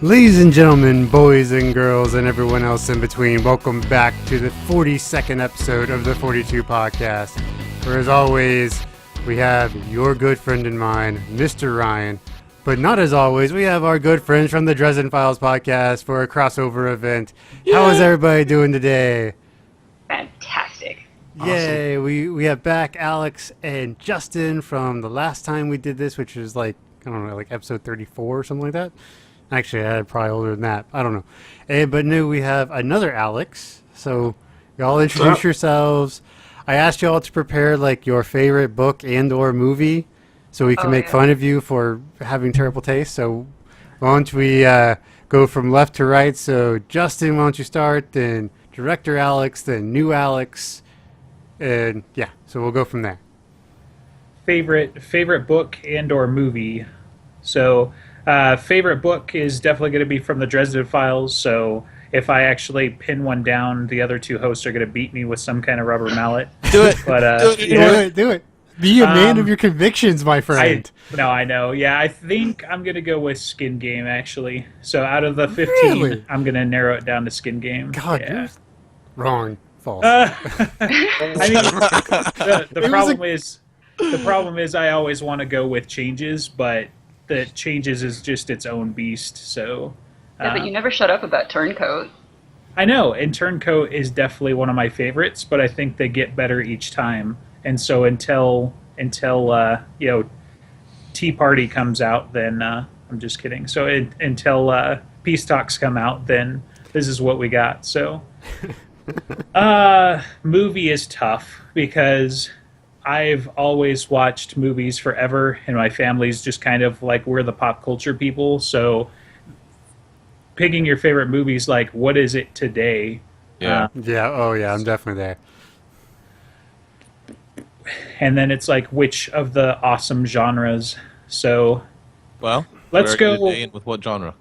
Ladies and gentlemen, boys and girls, and everyone else in between, welcome back to the 42nd episode of the 42 Podcast, where as always, we have your good friend and mine, Mr. Ryan, but not as always, we have our good friends from the Dresden Files Podcast for a crossover event. Yay! How is everybody doing today? Fantastic. Yay, awesome. We have back Alex and Justin from the last time we did this, which was like episode 34 or something like that. Actually, I had probably older than that. I don't know. But now we have another Alex. So y'all introduce yourselves. I asked y'all to prepare like your favorite book and or movie so we can make fun of you for having terrible taste. So why don't we go from left to right? So Justin, why don't you start? Then director Alex, then new Alex. And yeah, so we'll go from there. Favorite book and or movie. So favorite book is definitely going to be from the Dresden Files, so if I actually pin one down, the other two hosts are going to beat me with some kind of rubber mallet. Do it. But, do it. Be a man of your convictions, my friend. I know. Yeah, I think I'm going to go with Skin Game, actually. So out of the 15, really? I'm going to narrow it down to Skin Game. God, yeah. Wrong. False. The problem is I always want to go with Changes, but the Changes is just its own beast, so... Yeah, but you never shut up about Turncoat. I know, and Turncoat is definitely one of my favorites, but I think they get better each time. And so until Tea Party comes out, then... I'm just kidding. So until Peace Talks come out, then this is what we got, so... Movie is tough, because... I've always watched movies forever, and my family's just kind of like, we're the pop culture people, so picking your favorite movies, like, what is it today? Yeah. I'm definitely there. And then it's like, which of the awesome genres? So, well, let's go with what genre?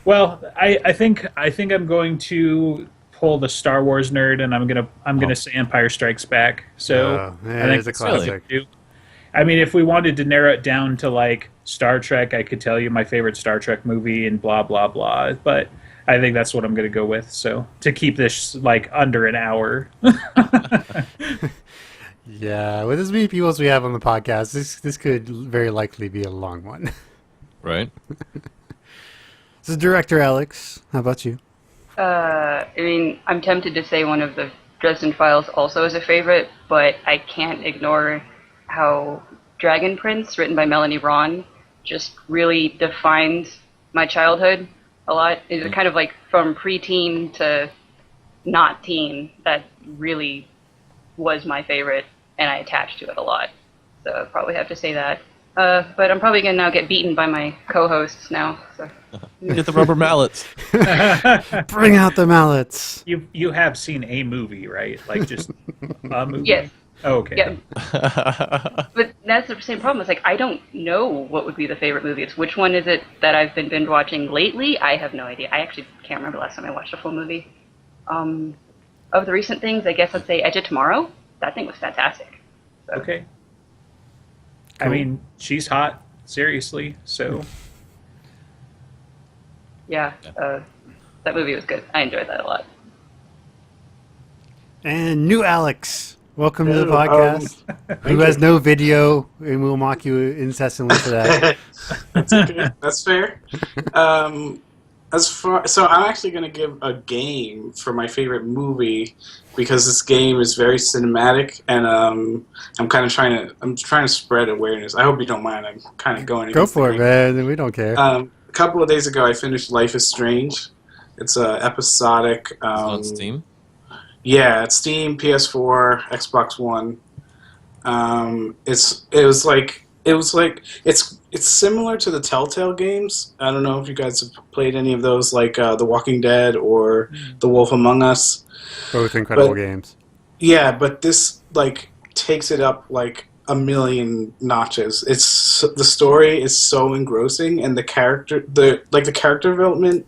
Well, I think I'm going to pull the Star Wars nerd, and I'm gonna say Empire Strikes Back. So I think it's a classic. I mean, if we wanted to narrow it down to like Star Trek, I could tell you my favorite Star Trek movie and blah blah blah. But I think that's what I'm gonna go with. So to keep this like under an hour. Yeah, with as many people as we have on the podcast, this could very likely be a long one. Right. So, director Alex, how about you? I mean, I'm tempted to say one of the Dresden Files also is a favorite, but I can't ignore how Dragon Prince, written by Melanie Ron, just really defined my childhood a lot. It's kind of like from preteen to not teen, that really was my favorite, and I attached to it a lot. So I probably have to say that. But I'm probably going to now get beaten by my co-hosts now. So. Get the rubber mallets. Bring out the mallets. You have seen a movie, right? Like just a movie? Yes. Oh, okay. Yeah. But that's the same problem. It's like, I don't know what would be the favorite movie. It's which one is it that I've been binge watching lately? I have no idea. I actually can't remember the last time I watched a full movie. Of the recent things, I guess I'd say Edge of Tomorrow. That thing was fantastic. So. Okay. Cool. I mean, she's hot, seriously, so... Yeah, that movie was good. I enjoyed that a lot. And new Alex, welcome to the podcast. Who has no video, and we'll mock you incessantly for that. That's okay. That's fair. So I'm actually going to give a game for my favorite movie because this game is very cinematic, and I'm trying to spread awareness. I hope you don't mind. I'm kind of going. Go for it, man. We don't care. A couple of days ago, I finished Life is Strange. It's a episodic. It's on Steam. Yeah, it's Steam, PS4, Xbox One. It's similar to the Telltale games. I don't know if you guys have played any of those, like The Walking Dead or The Wolf Among Us. Both incredible games. Yeah, but this like takes it up like a million notches. The story is so engrossing, and the character development.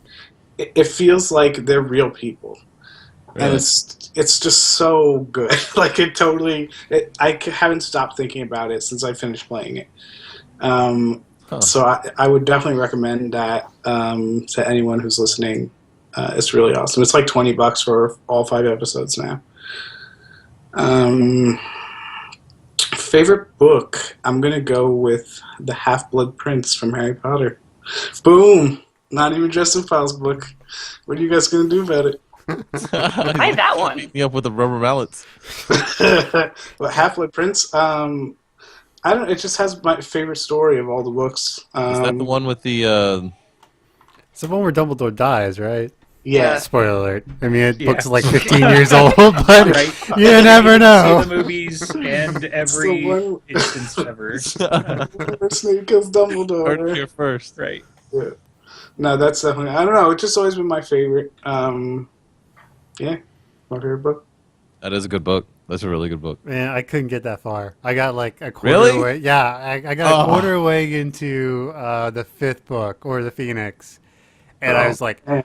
It feels like they're real people. Really? And it's just so good. Like I haven't stopped thinking about it since I finished playing it. Huh. So I would definitely recommend that to anyone who's listening. It's really awesome. It's like $20 for all 5 episodes now. Favorite book? I'm gonna go with The Half-Blood Prince from Harry Potter. Boom! Not even Dresden Files book. What are you guys gonna do about it? Buy that one. Beat me up with the rubber mallets. But Half-Blood Prince. I don't. It just has my favorite story of all the books. Is that the one with the? It's the one where Dumbledore dies, right? Yeah. Spoiler alert. I mean, it Yeah. book's like 15 years old, but Right. you never know. See the movies and every the one- instance ever. Snape kills Heard it Dumbledore. here first. Right. Yeah. No, that's definitely. I don't know. It's just always been my favorite. Yeah, my favorite book. That is a good book. That's a really good book. Man, I couldn't get that far. I got like a quarter Really? away. Yeah, I got a Oh. quarter way into the 5th book, or the Phoenix, and I was like, Man.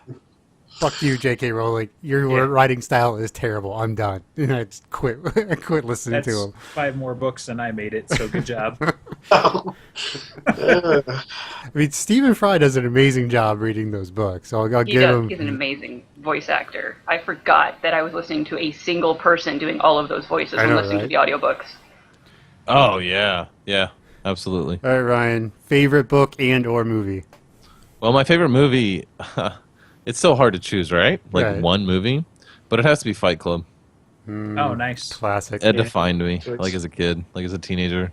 "Fuck you, J.K. Rowling. Your Yeah. writing style is terrible. I'm done." And I just quit. I quit listening That's to him. 5 more books than I made it, so good job. Yeah. I mean, Stephen Fry does an amazing job reading those books. So I'll He give does. him. He's an amazing voice actor. I forgot that I was listening to a single person doing all of those voices I when know, listening to right? the audiobooks. Oh yeah, yeah, absolutely. All right, Ryan. Favorite book and/or movie? Well, my favorite movie. It's so hard to choose, right? Like Right. one movie, but it has to be Fight Club. Oh, nice. Classic. It Yeah. defined me, Choice. like as a kid, like as a teenager.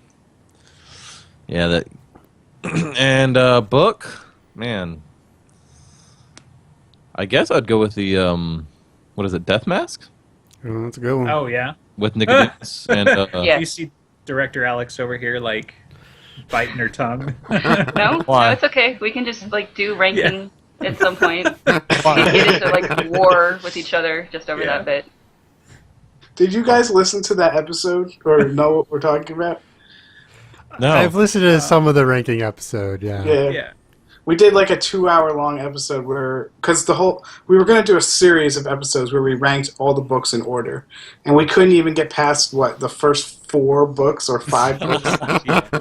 Yeah, that. And book, man. I guess I'd go with the what is it, Death Mask, Oh, that's a good one. Oh, yeah. with Nicodemus and Yeah. You see Director Alex over here, like, biting her tongue. No, Why? no, it's okay. We can just like do ranking at some point. We can get into like war with each other just over Yeah. that bit. Did you guys listen to that episode or know what we're talking about? no. I've listened to some of the ranking episode. Yeah. Yeah. We did like a 2-hour-long episode where, because we were going to do a series of episodes where we ranked all the books in order, and we couldn't even get past the first 4 books or 5 books,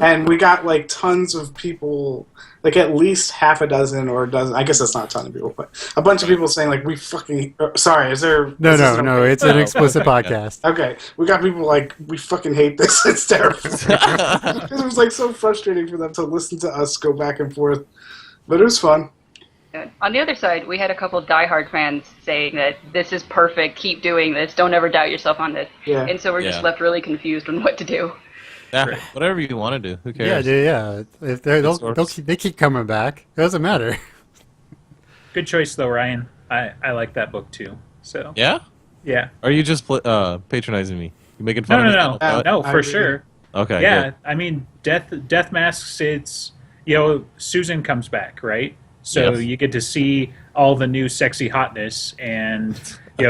and we got like tons of people, like at least half a dozen or a dozen. I guess that's not a ton of people, but a bunch of people saying like we fucking. Sorry, is there? No, is this no. okay? It's an No. explicit podcast. Okay, we got people like we fucking hate this. It's terrible. It was like so frustrating for them to listen to us go back and forth. But it was fun. On the other side, we had a couple diehard fans saying that this is perfect, keep doing this, don't ever doubt yourself on this. Yeah. And so we're Yeah. just left really confused on what to do. Yeah, whatever you want to do. Who Yeah, cares? dude, yeah. If they keep coming back. It doesn't matter. Good choice, though, Ryan. I like that book, too. So, Yeah? yeah. Are you just patronizing me? You making fun No, of me? no, no. No, I for agree. sure. Okay. Yeah, good. I mean, Death Masks, it's, Susan comes back, right? So Yes. you get to see all the new sexy hotness, and,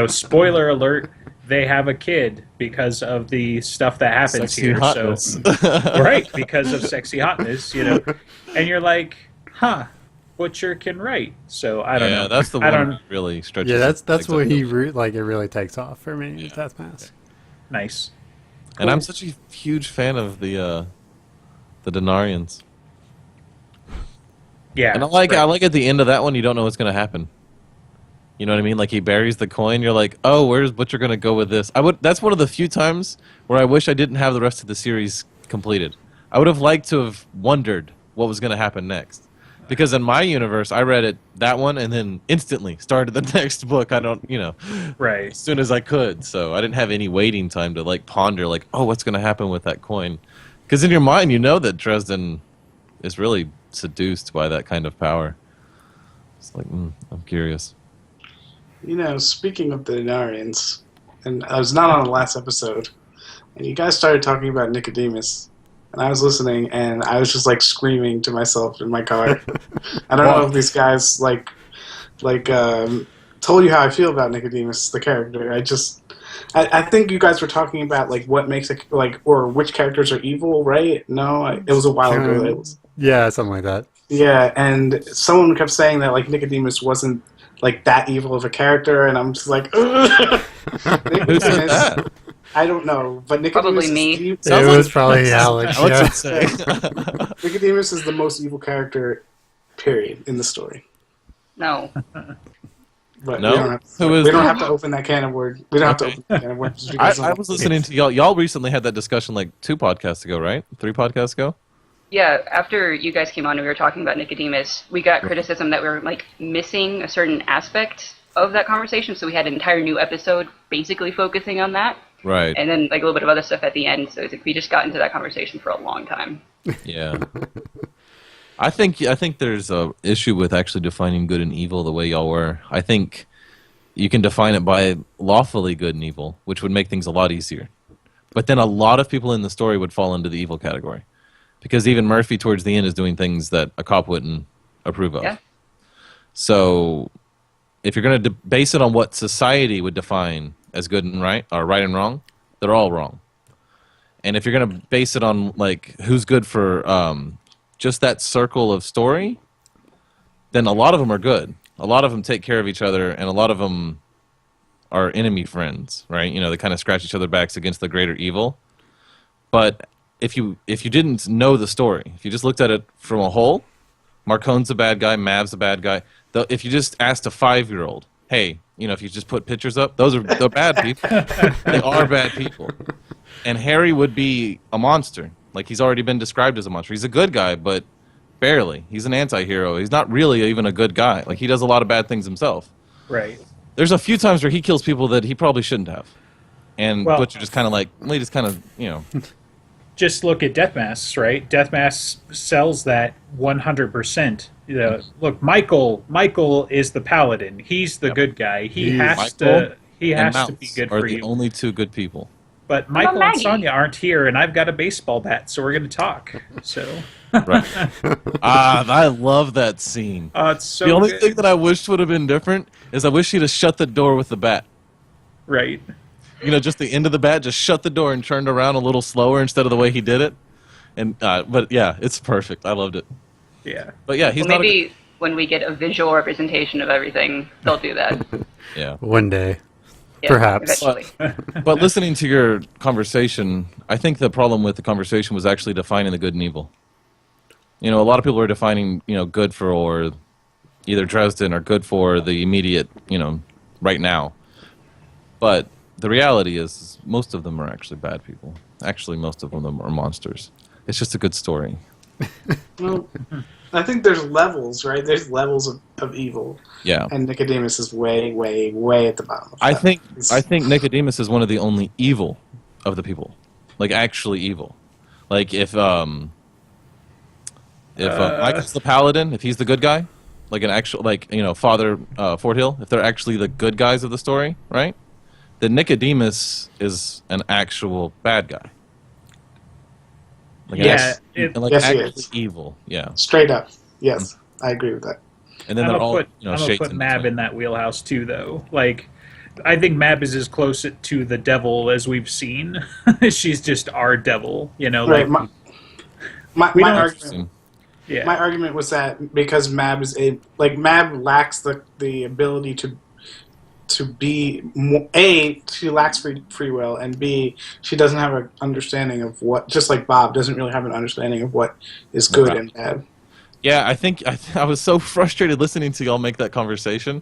spoiler alert, they have a kid because of the stuff that happens Sexy here. hotness. So, right, because of sexy hotness, and you're like, huh, Butcher can write. So I don't know. That's the I one don't. that really stretches. Yeah, that's legs what up. he it really takes off for me. Yeah. Death Mask. Nice. And I'm such a huge fan of the Denarians. Yeah. And I like right. at the end of that one, you don't know what's gonna happen. You know what I mean? Like he buries the coin, you're like, oh, where's Butcher gonna go with this? That's one of the few times where I wish I didn't have the rest of the series completed. I would have liked to have wondered what was gonna happen next. Because in my universe, I read that one and then instantly started the next book. I don't, Right. as soon as I could. So I didn't have any waiting time to like ponder, like, oh, what's gonna happen with that coin? Because in your mind, you know that Dresden is really seduced by that kind of power. It's like, I'm curious. Speaking of the Denarians, and I was not on the last episode, and you guys started talking about Nicodemus, and I was listening, and I was just like screaming to myself in my car. I don't know if these guys told you how I feel about Nicodemus, the character. I think you guys were talking about like what makes it or which characters are evil, right? No, it was a while ago. It was, Yeah, something like that. yeah, and someone kept saying that like Nicodemus wasn't like that evil of a character, and I'm just like, ugh. Who said that? I don't know, but Probably me. It was probably Alex. Alex Yeah. would say. Nicodemus is the most evil character, period, in the story. No. But No? we don't have to, Who is we don't that? have to open that can of words. We don't have to Okay. open that can of words. just because I was listening to y'all. Y'all recently had that discussion like 2 podcasts ago, right? 3 podcasts ago? Yeah, after you guys came on and we were talking about Nicodemus, we got criticism that we were like missing a certain aspect of that conversation, so we had an entire new episode basically focusing on that. Right. And then like a little bit of other stuff at the end, so it's like we just got into that conversation for a long time. Yeah. I think there's a issue with actually defining good and evil the way y'all were. I think you can define it by lawfully good and evil, which would make things a lot easier. But then a lot of people in the story would fall into the evil category. Because even Murphy towards the end is doing things that a cop wouldn't approve of. Yeah. So if you're going to base it on what society would define as good and right, or right and wrong, they're all wrong. And if you're going to base it on like who's good for just that circle of story, then a lot of them are good. A lot of them take care of each other, and a lot of them are enemy friends, right? You know, they kind of scratch each other's backs against the greater evil. But if you didn't know the story, if you just looked at it from a whole, Marcone's a bad guy, Mav's a bad guy. If you just asked a 5-year-old, hey, you know, if you just put pictures up, they're bad people. They are bad people. And Harry would be a monster. Like, he's already been described as a monster. He's a good guy, but barely. He's an anti-hero. He's not really even a good guy. Like, he does a lot of bad things himself. Right. There's a few times where he kills people that he probably shouldn't have. And Well- Butcher just kind of like, well, he just kind of, you know. Just look at Death Masks, right? Death Masks sells that 100%. You know, look, Michael is the paladin. He's the good guy. He has to be good are for the you. only 2 good people. But Michael and Maggie? Sonia aren't here, and I've got a baseball bat, so we're going to talk. So, Right. I love that scene. it's so The only good. thing that I wished would have been different is I wish he'd have shut the door with the bat. Right. You know, just the end of the bat, just shut the door and turned around a little slower instead of the way he did it. And but yeah, it's perfect. I loved it. Yeah. But yeah, he's Well, not. maybe when we get a visual representation of everything, they'll do that. Yeah. One day. Yeah, Perhaps. Eventually. But listening to your conversation, I think the problem with the conversation was actually defining the good and evil. You know, a lot of people are defining, you know, good for either Dresden or good for the immediate, you know, right now. But the reality is most of them are actually bad people. Actually, most of them are monsters. It's just a good story. Well, I think there's levels, right? There's levels of evil, Yeah. and Nicodemus is way, way, way at the bottom. Of I that. think Nicodemus is one of the only evil of the people. Like, actually evil. Like, if Michael's the paladin, if he's the good guy, like an actual, like, you know, Father Fort Hill, if they're actually the good guys of the story, right? Then Nicodemus is an actual bad guy. Like, Yeah, like Yes, he actually is. evil, yeah. Straight up, yes, I agree with that. And then I'm they're gonna all, put, you know, I'm gonna shades put in Mab between. in that wheelhouse too, though. Like, I think Mab is as close to the devil as we've seen. She's just our devil, you know. Right. Like, My We don't- argument. yeah, My argument was that because Mab is Mab lacks the ability to be she lacks free will, and B, she doesn't have an understanding of what, just like Bob doesn't really have an understanding of what is good Right. and bad. Yeah, I think I was so frustrated listening to y'all make that conversation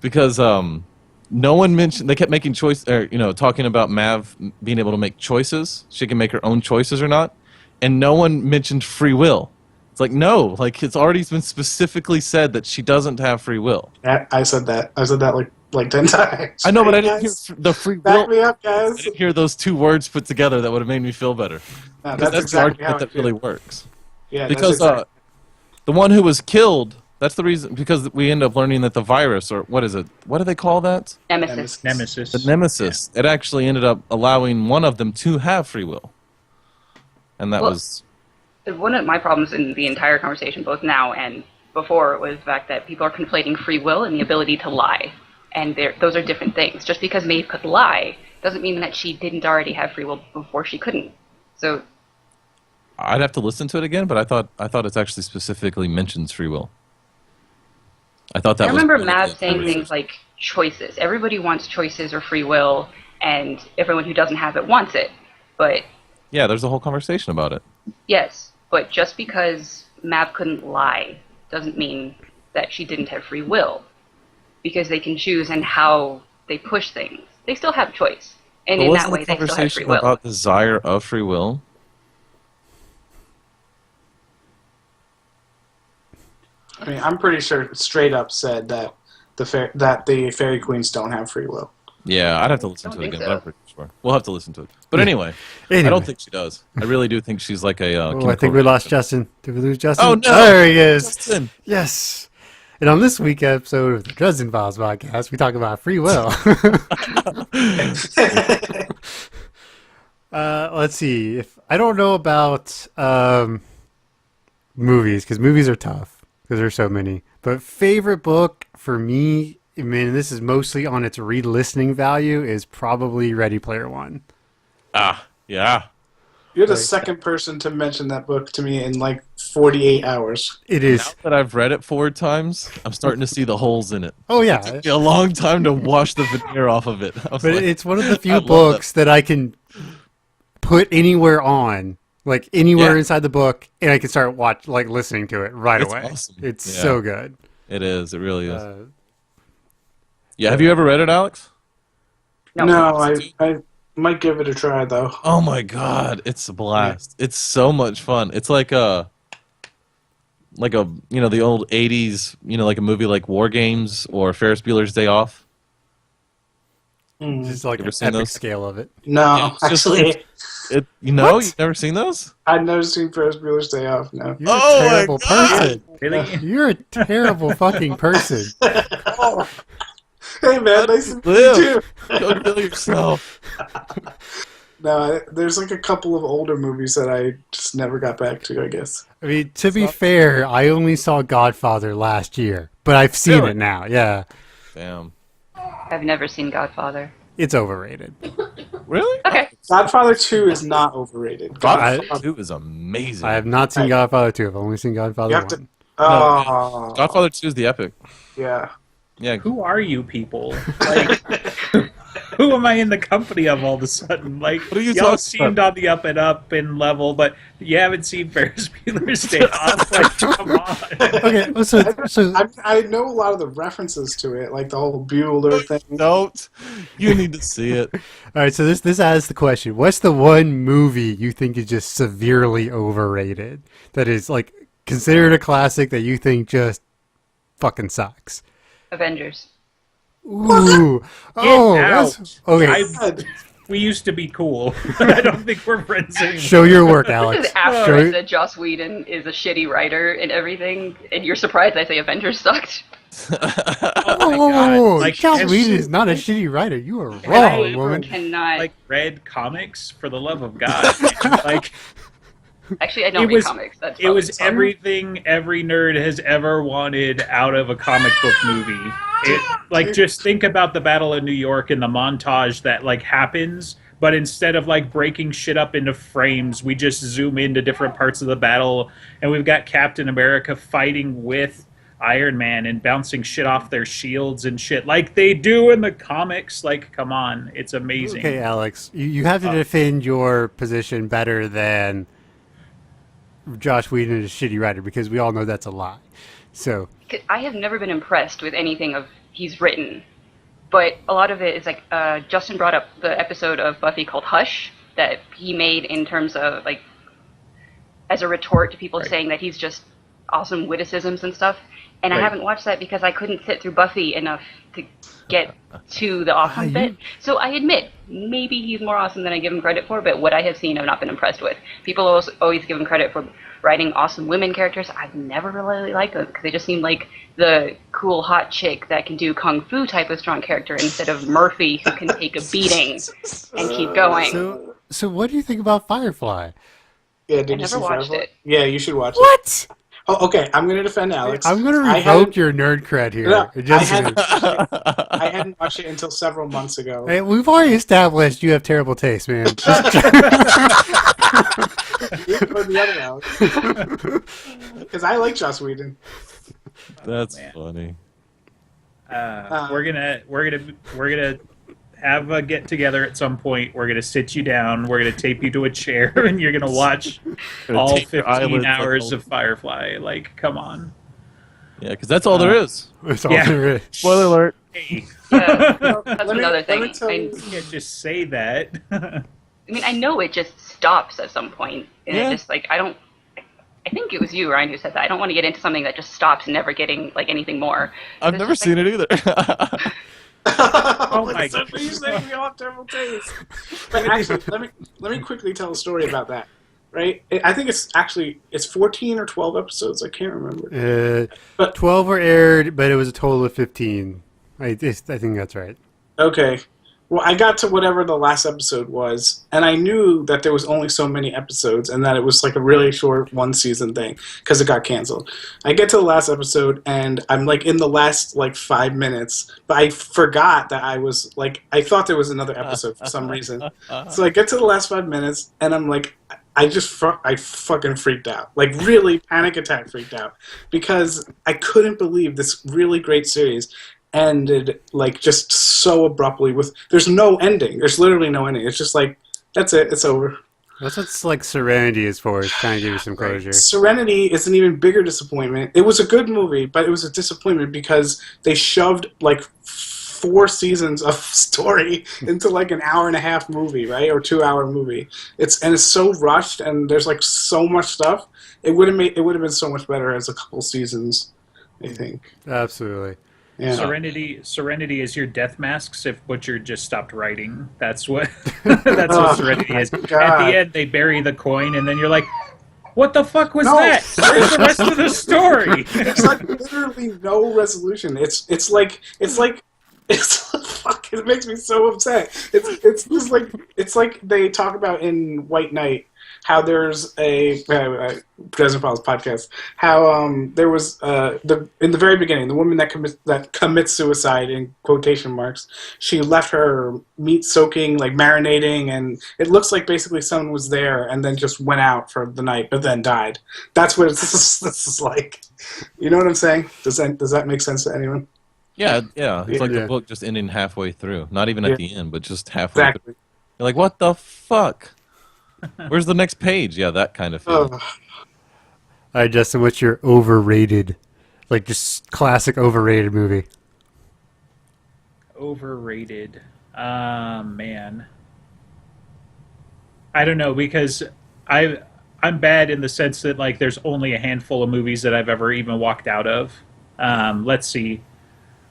because no one mentioned, they kept making talking about Mav being able to make choices. She can make her own choices or not, and no one mentioned free will. It's like, no, like it's already been specifically said that she doesn't have free will. I said that like 10 times. I know, but I didn't Right, hear guys? the free Back will. me up, I guys. didn't hear those 2 words put together that would have made me feel better. No, Because that's the exactly how argument I that feel. really works. Yeah, Because that's exactly. the one who was killed, that's the reason, because we end up learning that the virus, or what is it? What do they call that? Nemesis. Nemesis. The Nemesis. It actually ended up allowing one of them to have free will. And that Well- was... One of my problems in the entire conversation, both now and before, was the fact that people are conflating free will and the ability to lie. And those are different things. Just because Maeve could lie doesn't mean that she didn't already have free will before she couldn't. So I'd have to listen to it again, but I thought it actually specifically mentions free will. I thought that I was remember one of Mav the saying conversations. things like choices. Everybody wants choices or free will, and everyone who doesn't have it wants it. But Yeah, there's a whole conversation about it. yes, but just because Mav couldn't lie doesn't mean that she didn't have free will, because they can choose in how they push things. They still have choice, and But in wasn't that way, the they still have free conversation will. about desire of free will? I mean, I'm pretty sure it straight up said that the fairy queens don't have free will. Yeah, I'd have to listen Don't to it think again, so. but I'm pretty sure. We'll have to listen to it. But anyway, I don't think she does. I really do think she's like a... Oh, I think we lost Justin. Did we lose Justin? Oh, no! There he is. Justin! Yes. And on this week's episode of the Dresden Files podcast, we talk about free will. Let's see. If I don't know about movies, because movies are tough, because there's so many. But favorite book for me, I mean, this is mostly on its re-listening value, is probably Ready Player One. Ah, yeah. You're the second person to mention that book to me in like 48 hours. It Now is. that I've read it 4 times, I'm starting to see the holes in it. Oh, yeah. It took me a long time to wash the veneer off of it. I was But like, it's one of the I few love books that I can put anywhere on, like anywhere Yeah. inside the book, and I can start listening to it right It's away. awesome. It's Yeah. so good. It is. It really is. Uh, Yeah, have you ever read it, Alex? No, I might give it a try though. Oh my god, it's a blast. It's so much fun. It's like a the old 80s, like a movie like War Games or Ferris Bueller's Day Off. just like You an ever seen epic those? scale of it. No, Yeah, it's just actually, What? You've never seen those? I've never seen Ferris Bueller's Day Off. No. You're Oh a my terrible God! person. Really? You're a terrible fucking person. Hey man, nice to meet you Live. too. Don't kill yourself. No, there's like a couple of older movies that I just never got back to, I guess. I mean, to be fair, I only saw Godfather last year, but I've seen Really? it now. Yeah, Damn. I've never seen Godfather. it's overrated. Really? Okay. Godfather 2 is not overrated. Godfather 2 is amazing. I have not seen Godfather 2. I've only seen Godfather You have 1. to. Oh, Godfather 2 is the epic. yeah. Yeah. Who are you people? Like, who am I in the company of all of a sudden? Like, What are you y'all talking seemed about? on the up and up in level, but you haven't seen Ferris Bueller's Day Off. Like, come on. Okay, so I know a lot of the references to it, like the whole Bueller thing. Don't. You need to see it. all right, so this asks the question: what's the one movie you think is just severely overrated? That is like considered a classic that you think just fucking sucks. Avengers. Ooh, oh, that's okay. God. We used to be cool. I don't think we're friends anymore. Show your work, This Alex. is after Show I your- said Joss Whedon is a shitty writer and everything, and you're surprised I say Avengers sucked. Oh, Like, Joss and Whedon she- is not a shitty writer. You are I wrong, woman. cannot. Like, read comics, for the love of God. Like, Actually, I don't it read was- comics. That's it was probably- everything every nerd has ever wanted out of a comic book movie. Just think about the Battle of New York and the montage that like happens, but instead of like breaking shit up into frames, we just zoom into different parts of the battle, and we've got Captain America fighting with Iron Man and bouncing shit off their shields and shit like they do in the comics. Like, come on, it's amazing. Okay, Alex, you have to defend your position better than Josh Whedon is a shitty writer, because we all know that's a lie. So, I have never been impressed with anything of he's written, but a lot of it is like Justin brought up the episode of Buffy called Hush that he made in terms of like as a retort to people Right. saying that he's just awesome witticisms and stuff. And I Right. haven't watched that because I couldn't sit through Buffy enough to get to the awesome bit. So I admit, maybe he's more awesome than I give him credit for, but what I have seen I've not been impressed with. People always give him credit for writing awesome women characters. I've never really liked them because they just seem like the cool hot chick that can do kung fu type of strong character instead of Murphy who can take a beating and keep going. so what do you think about Firefly? Yeah, did I you never see watched Firefly? it. Yeah, you should watch it. What? Oh, okay, I'm going to defend Alex. I'm going to I revoke hadn't- your nerd cred here. No, Just- I hadn't watched it until several months ago. Hey, we've already established you have terrible taste, man. You go the other Alex. Because I like Joss Whedon. That's man. funny. We're gonna have a get together at some point. We're gonna sit you down. We're gonna tape you to a chair, and you're gonna watch all tape your 15 eyelids hours like of Firefly. Like, come on. Yeah, because that's all there is. That's all Yeah. there is. Spoiler alert. Hey, Yeah, that's Let me- another let thing. me tell you- you can't just say that. I mean, I know it just stops at some point, and Yeah. it just like I don't. I think it was you, Ryan, who said that. I don't want to get into something that just stops, never getting like anything more. I've never seen it either. Oh my So God. you saying we all have terrible taste. But actually, let me quickly tell a story about that. Right? I think it's 14 or 12 episodes. I can't remember. But- 12 were aired, but it was a total of 15. I think that's right. Okay. Well, I got to whatever the last episode was, and I knew that there was only so many episodes and that it was like a really short one-season thing because it got canceled. I get to the last episode, and I'm like in the last like 5 minutes, but I forgot that I thought there was another episode for some reason. So I get to the last 5 minutes, and I'm like, I fucking freaked out. Like, really panic attack freaked out because I couldn't believe this really great series ended like just so abruptly with there's no ending. There's literally no ending. It's just like that's it. It's over. That's what like Serenity is for. It's trying to give you some closure. Serenity is an even bigger disappointment. It was a good movie, but it was a disappointment because they shoved like 4 seasons of story into like an hour and a half movie, right? Or 2-hour movie. It's so rushed and there's like so much stuff. It would have been so much better as a couple seasons, I think. Absolutely. Yeah. Serenity is your death masks if Butcher just stopped writing. That's what that's what Serenity is. God. At the end, they bury the coin, and then you're like, "What the fuck was No. that? Where's the rest of the story?" It's like literally no resolution. It's fuck. It makes me so upset. It's just like it's like they talk about in White Knight how there's a Dresden Files podcast how there was in the very beginning the woman that commits suicide in quotation marks, she left her meat soaking, like marinating, and it looks like basically someone was there and then just went out for the night but then died. That's what this is like. You know what I'm saying? Does that make sense to anyone? Yeah. It's like Yeah. the book just ending halfway through. Not even at the end, but just halfway Exactly. through. You're like, what the fuck? Where's the next page? Yeah, that kind of feeling. Oh. All right, Justin, what's your overrated, like just classic overrated movie? Overrated. Man. I don't know, because I'm bad in the sense that like there's only a handful of movies that I've ever even walked out of. Let's see.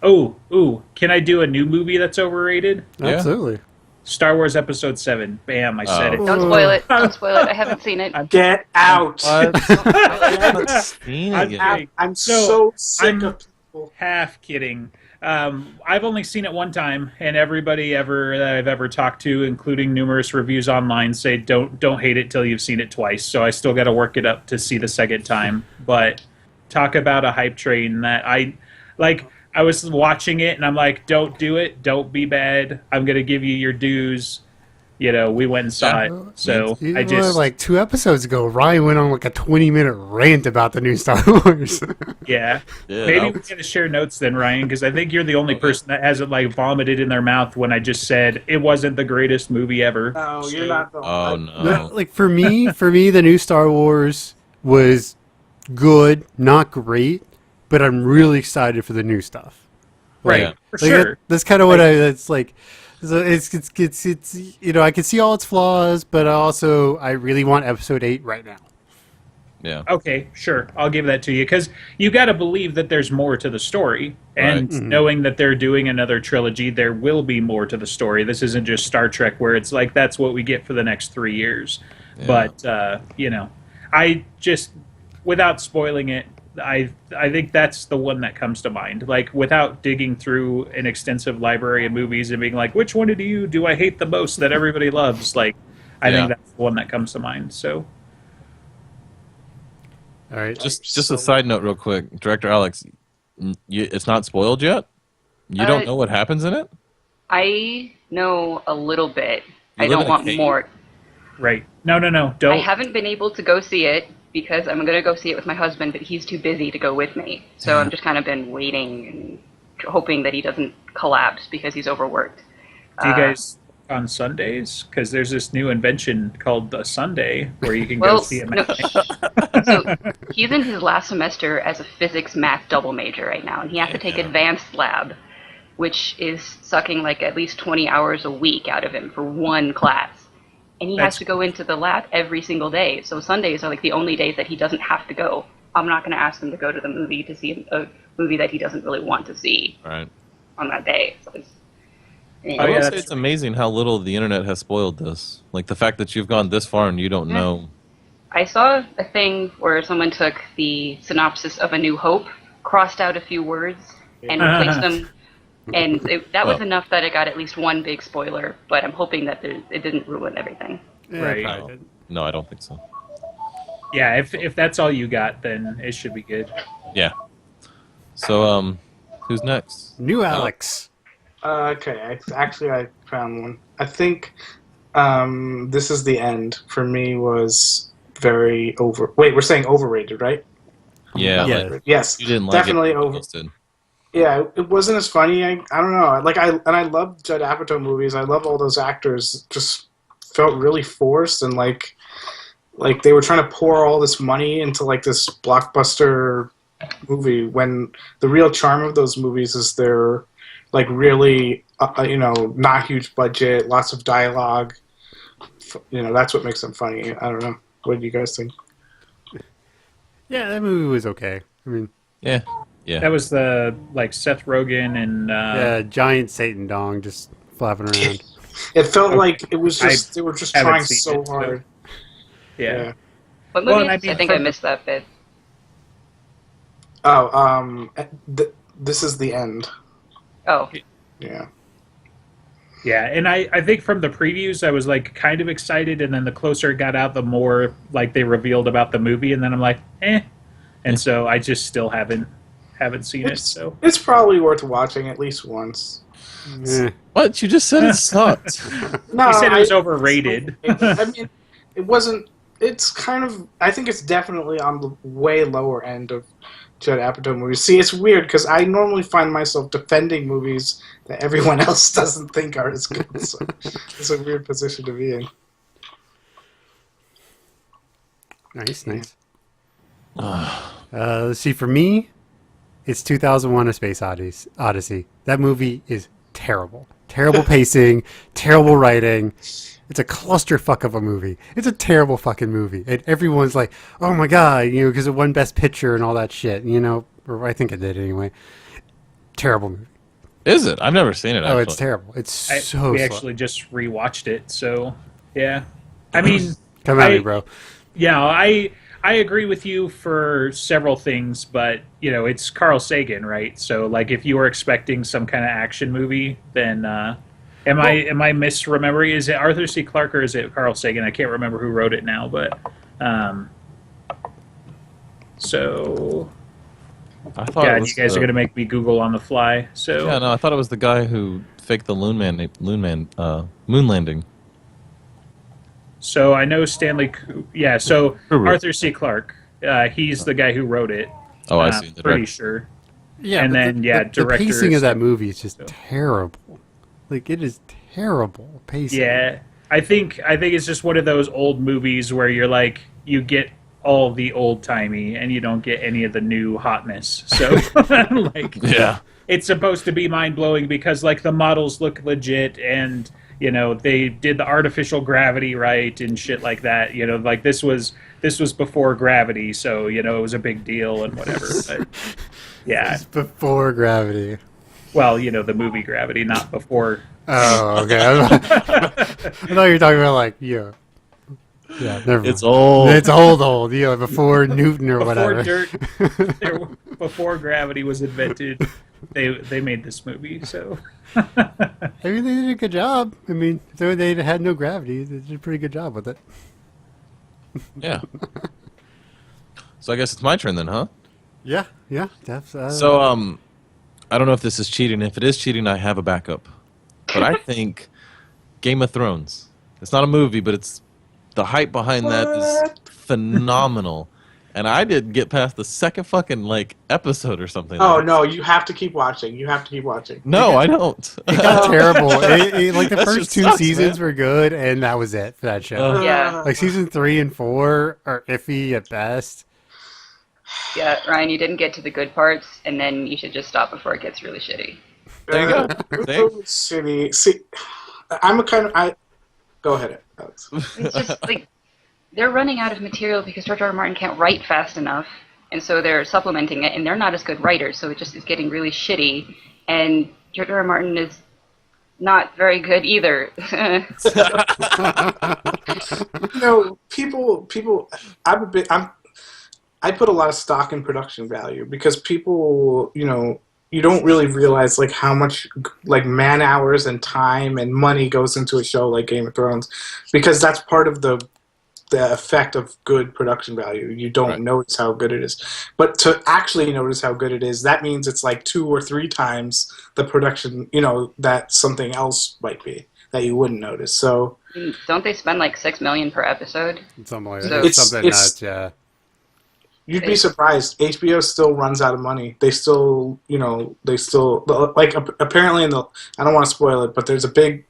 Oh, can I do a new movie that's overrated? Yeah. Absolutely. Star Wars Episode 7. Bam, I said it. Don't spoil it. Don't spoil it. I haven't seen it. Get out! What? I haven't seen it yet. I'm- I'm So, so sick I'm- of people. Half kidding. I've only seen it one time, and everybody that I've ever talked to, including numerous reviews online, say don't hate it till you've seen it twice. So I still got to work it up to see the second time. But talk about a hype train that I was watching it, and I'm like, don't do it, don't be bad. I'm gonna give you your dues. You know, we went and saw it. So You I know, just like 2 episodes ago, Ryan went on like a 20-minute rant about the new Star Wars. yeah. Yeah, Maybe I'll- we're gonna share notes then, Ryan, because I think you're the only person that hasn't like vomited in their mouth when I just said it wasn't the greatest movie ever. No, you're not the Oh No, no. like for me, the new Star Wars was good, not great, but I'm really excited for the new stuff. Right, Yeah. for Like, sure. that's kind of what that's like. So it's you know, I can see all its flaws, but I really want Episode 8 right now. Yeah. Okay, sure. I'll give that to you because you got to believe that there's more to the story. And Right. knowing that they're doing another trilogy, there will be more to the story. This isn't just Star Trek where it's like that's what we get for the next 3 years. Yeah. But, you know, I just, without spoiling it, I think that's the one that comes to mind. Like, without digging through an extensive library of movies and being like, which one do I hate the most that everybody loves? Like, I Yeah. think that's the one that comes to mind. So, All right, Just a side note, real quick, Director Alex, it's not spoiled yet. You don't know what happens in it. I know a little bit. You I live don't in a want cave? more. right. No, don't. I haven't been able to go see it because I'm going to go see it with my husband, but he's too busy to go with me. So I've just kind of been waiting and hoping that he doesn't collapse because he's overworked. Do you guys on Sundays? Because there's this new invention called a Sunday where you can go Well, see a no, matinee. so he's in his last semester as a physics math double major right now, and he has to take advanced lab, which is sucking like at least 20 hours a week out of him for one class. And he has to go into the lab every single day. So Sundays are like the only days that he doesn't have to go. I'm not going to ask him to go to the movie to see a movie that he doesn't really want to see on that day. So I will say it's amazing how little the internet has spoiled this. Like the fact that you've gone this far and you don't know. I saw a thing where someone took the synopsis of A New Hope, crossed out a few words, and replaced them. And that was enough that it got at least one big spoiler, but I'm hoping that it didn't ruin everything. Right. No, I don't think so. Yeah, if that's all you got, then it should be good. Yeah. So, who's next? New Alex. Okay, I found one. I think This Is the End for me was very Wait, we're saying overrated, right? Yeah. Yeah. Yes, You didn't like definitely it. over. Yeah, it wasn't as funny. I don't know. I love Judd Apatow movies. I love all those actors. It just felt really forced and like they were trying to pour all this money into like this blockbuster movie when the real charm of those movies is they're like really not huge budget, lots of dialogue. That's what makes them funny. I don't know. What do you guys think? Yeah, that movie was okay. I mean, Yeah. That was the Seth Rogen and giant Satan dong just flapping around. It felt like it was just they were just haven't trying seen so it, hard. Yeah. What movie? Well, I think I missed that bit. Oh, This Is the End. Oh. Yeah. Yeah, and I think from the previews I was like kind of excited, and then the closer it got out, the more like they revealed about the movie, and then I'm like, and so I just still haven't seen it. So it's probably worth watching at least once. What? You just said it sucked. No, he said it was overrated. I mean, it wasn't. It's kind of. I think it's definitely on the way lower end of Judd Apatow movies. See, it's weird because I normally find myself defending movies that everyone else doesn't think are as good. So it's a weird position to be in. Nice. Let's see. For me, it's 2001: A Space Odyssey. That movie is terrible. Terrible pacing. Terrible writing. It's a clusterfuck of a movie. It's a terrible fucking movie. And everyone's like, "Oh my god," because it won Best Picture and all that shit. Or I think it did anyway. Terrible movie. Is it? I've never seen it. Oh, it's terrible. It's so. We slow. actually just rewatched it, so yeah. I mean, Come at me, bro. Yeah, I agree with you for several things, but it's Carl Sagan, right? So like, if you were expecting some kind of action movie, then am I misremembering? Is it Arthur C. Clarke or is it Carl Sagan? I can't remember who wrote it now, but so I thought yeah, it was you guys are gonna make me Google on the fly. So Yeah, no, I thought it was the guy who faked the moon landing. So I know Stanley. Yeah, so Kubrick. Arthur C. Clarke. He's the guy who wrote it. Oh, I see. The Pretty director. sure. Yeah, and but then the director. pacing of that movie is just terrible. Like, it is terrible pacing. Yeah, I think it's just one of those old movies where you're like, you get all the old timey and you don't get any of the new hotness. So like, Yeah. it's supposed to be mind blowing because like the models look legit and they did the artificial gravity right and shit like that. Like this was before Gravity, so it was a big deal and whatever. But yeah, It's before Gravity. well, the movie Gravity, not before. Oh, okay. I thought you were talking about like, yeah, never mind. It's old. It's old. Before Newton or whatever. Before Gravity was invented, they made this movie. So I mean, they did a good job. I mean, if they had no gravity, they did a pretty good job with it. Yeah. So I guess it's my turn then, huh? Yeah. That's, So, I don't know if this is cheating. If it is cheating, I have a backup. But I think Game of Thrones. It's not a movie, but it's the hype behind that is phenomenal. and I didn't get past the second fucking like episode or something. Oh like no, you have to keep watching. You have to keep watching. No, I don't. It got terrible. Like the That first shit two sucks, seasons man. were good, and that was it for that show. Yeah. Like season 3 and 4 are iffy at best. Yeah, Ryan, you didn't get to the good parts, and then you should just stop before it gets really shitty. There you go. City. See, I'm a kind of Go ahead, Alex. It's just like they're running out of material because George R. R. Martin can't write fast enough, and so they're supplementing it, and they're not as good writers, so it just is getting really shitty. And George R. R. Martin is not very good either. People. I put a lot of stock in production value because people, you don't really realize like how much like man hours and time and money goes into a show like Game of Thrones, because that's part of the effect of good production value. You don't notice how good it is, but to actually notice how good it is, that means it's like 2 or 3 times the production, that something else might be that you wouldn't notice. So don't they spend like $6 million per episode? Something like So- that. Something nuts, yeah. you'd be surprised. HBO still runs out of money. They still, like apparently I don't want to spoil it, but there's a big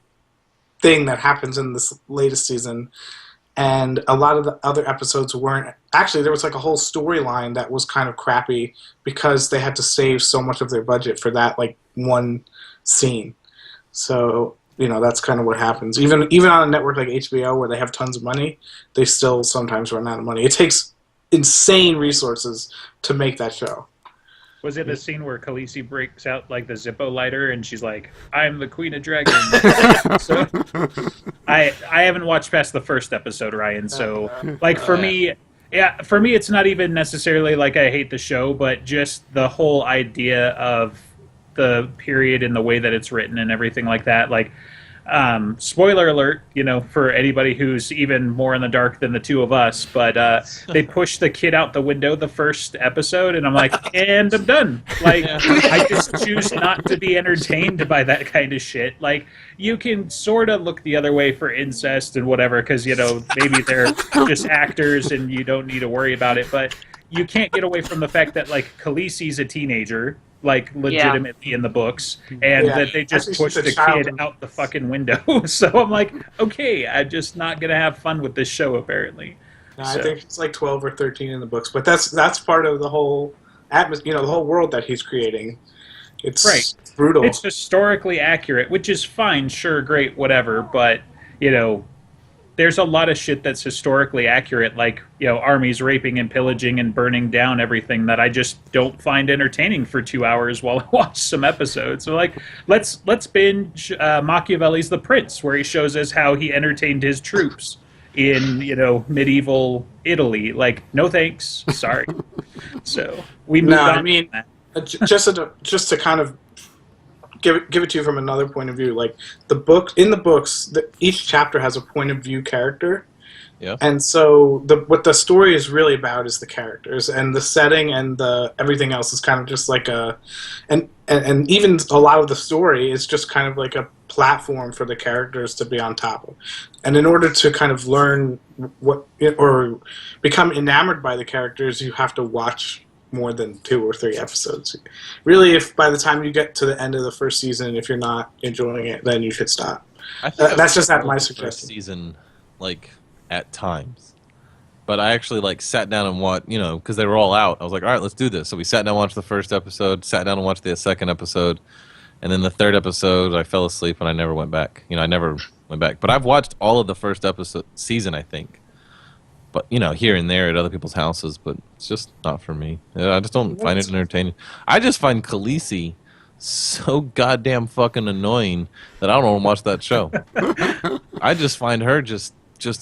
thing that happens in this latest season, and a lot of the other episodes weren't. Actually, there was like a whole storyline that was kind of crappy because they had to save so much of their budget for that like one scene. So that's kind of what happens. Even on a network like HBO where they have tons of money, they still sometimes run out of money. It takes insane resources to make that show. Was it the scene where Khaleesi breaks out like the Zippo lighter and she's like, "I'm the Queen of Dragons"? So, I haven't watched past the first episode, Ryan. So for me, it's not even necessarily like I hate the show, but just the whole idea of the period and the way that it's written and everything like that. Like, spoiler alert, for anybody who's even more in the dark than the two of us, but they push the kid out the window the first episode, and I'm like, and I'm done. Like, I just choose not to be entertained by that kind of shit. Like, you can sort of look the other way for incest and whatever, because, maybe they're just actors and you don't need to worry about it, but you can't get away from the fact that, like, Khaleesi's a teenager, like legitimately in the books, and that they just pushed the kid out the fucking window. So I'm like, okay, I'm just not gonna have fun with this show apparently. No, I think it's like 12 or 13 in the books, but that's part of the whole atmosphere, the whole world that he's creating. It's brutal. It's historically accurate, which is fine, sure, great, whatever, but there's a lot of shit that's historically accurate, like, armies raping and pillaging and burning down everything, that I just don't find entertaining for 2 hours while I watch some episodes. So, like, let's binge Machiavelli's The Prince, where he shows us how he entertained his troops in, medieval Italy. Like, no thanks, sorry. So, we moved on. I mean, just to kind of give it to you from another point of view. Like in the books, each chapter has a point of view character. Yeah. And so what the story is really about is the characters, and the setting and everything else is kind of just like and even a lot of the story is just kind of like a platform for the characters to be on top of. And in order to kind of learn or become enamored by the characters, you have to watch more than 2 or 3 episodes. Really, if by the time you get to the end of the first season, if you're not enjoying it, then you should stop. That's just my suggestion. Season, like, at times, but I actually like sat down and watched, because they were all out. I was like, all right, let's do this. So we sat down and watched the first episode, sat down and watched the second episode, and then the third episode I fell asleep and I never went back. I never went back. But I've watched all of the first season, I think. But, here and there at other people's houses, but it's just not for me. I just don't find it entertaining. I just find Khaleesi so goddamn fucking annoying that I don't want to watch that show. I just find her just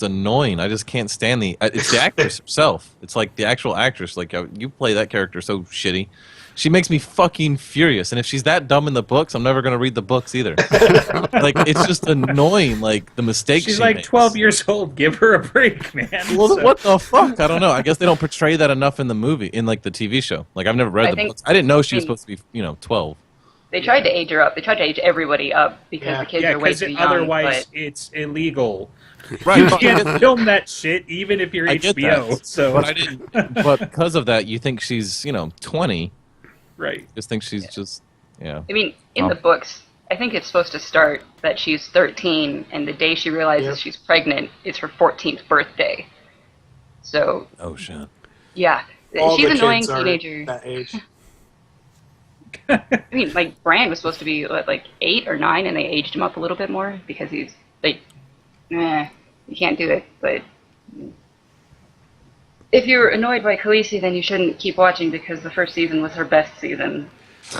annoying. I just can't stand it's the actress herself. It's like the actual actress. Like, you play that character so shitty. She makes me fucking furious. And if she's that dumb in the books, I'm never going to read the books either. Like, it's just annoying, like, the mistakes she's she like makes. 12 years old. Give her a break, man. Well, what the fuck? I don't know. I guess they don't portray that enough in the movie, in, like, the TV show. Like, I've never read the books. I didn't know she was supposed to be, 12. They tried to age her up. They tried to age everybody up because the kids are way too young. Otherwise but it's illegal. Right. You can't film that shit even if you're I get HBO. that. So, but I didn't. But because of that, you think she's 20. right. Just think she's just yeah. I mean, in the books, I think it's supposed to start that she's 13, and the day she realizes she's pregnant is her 14th birthday. So. Oh shit. Yeah, All she's the an annoying kids are teenager. that age. I mean, like Bran was supposed to be like 8 or 9, and they aged him up a little bit more because he's like, you can't do it. But if you're annoyed by Khaleesi, then you shouldn't keep watching because the first season was her best season.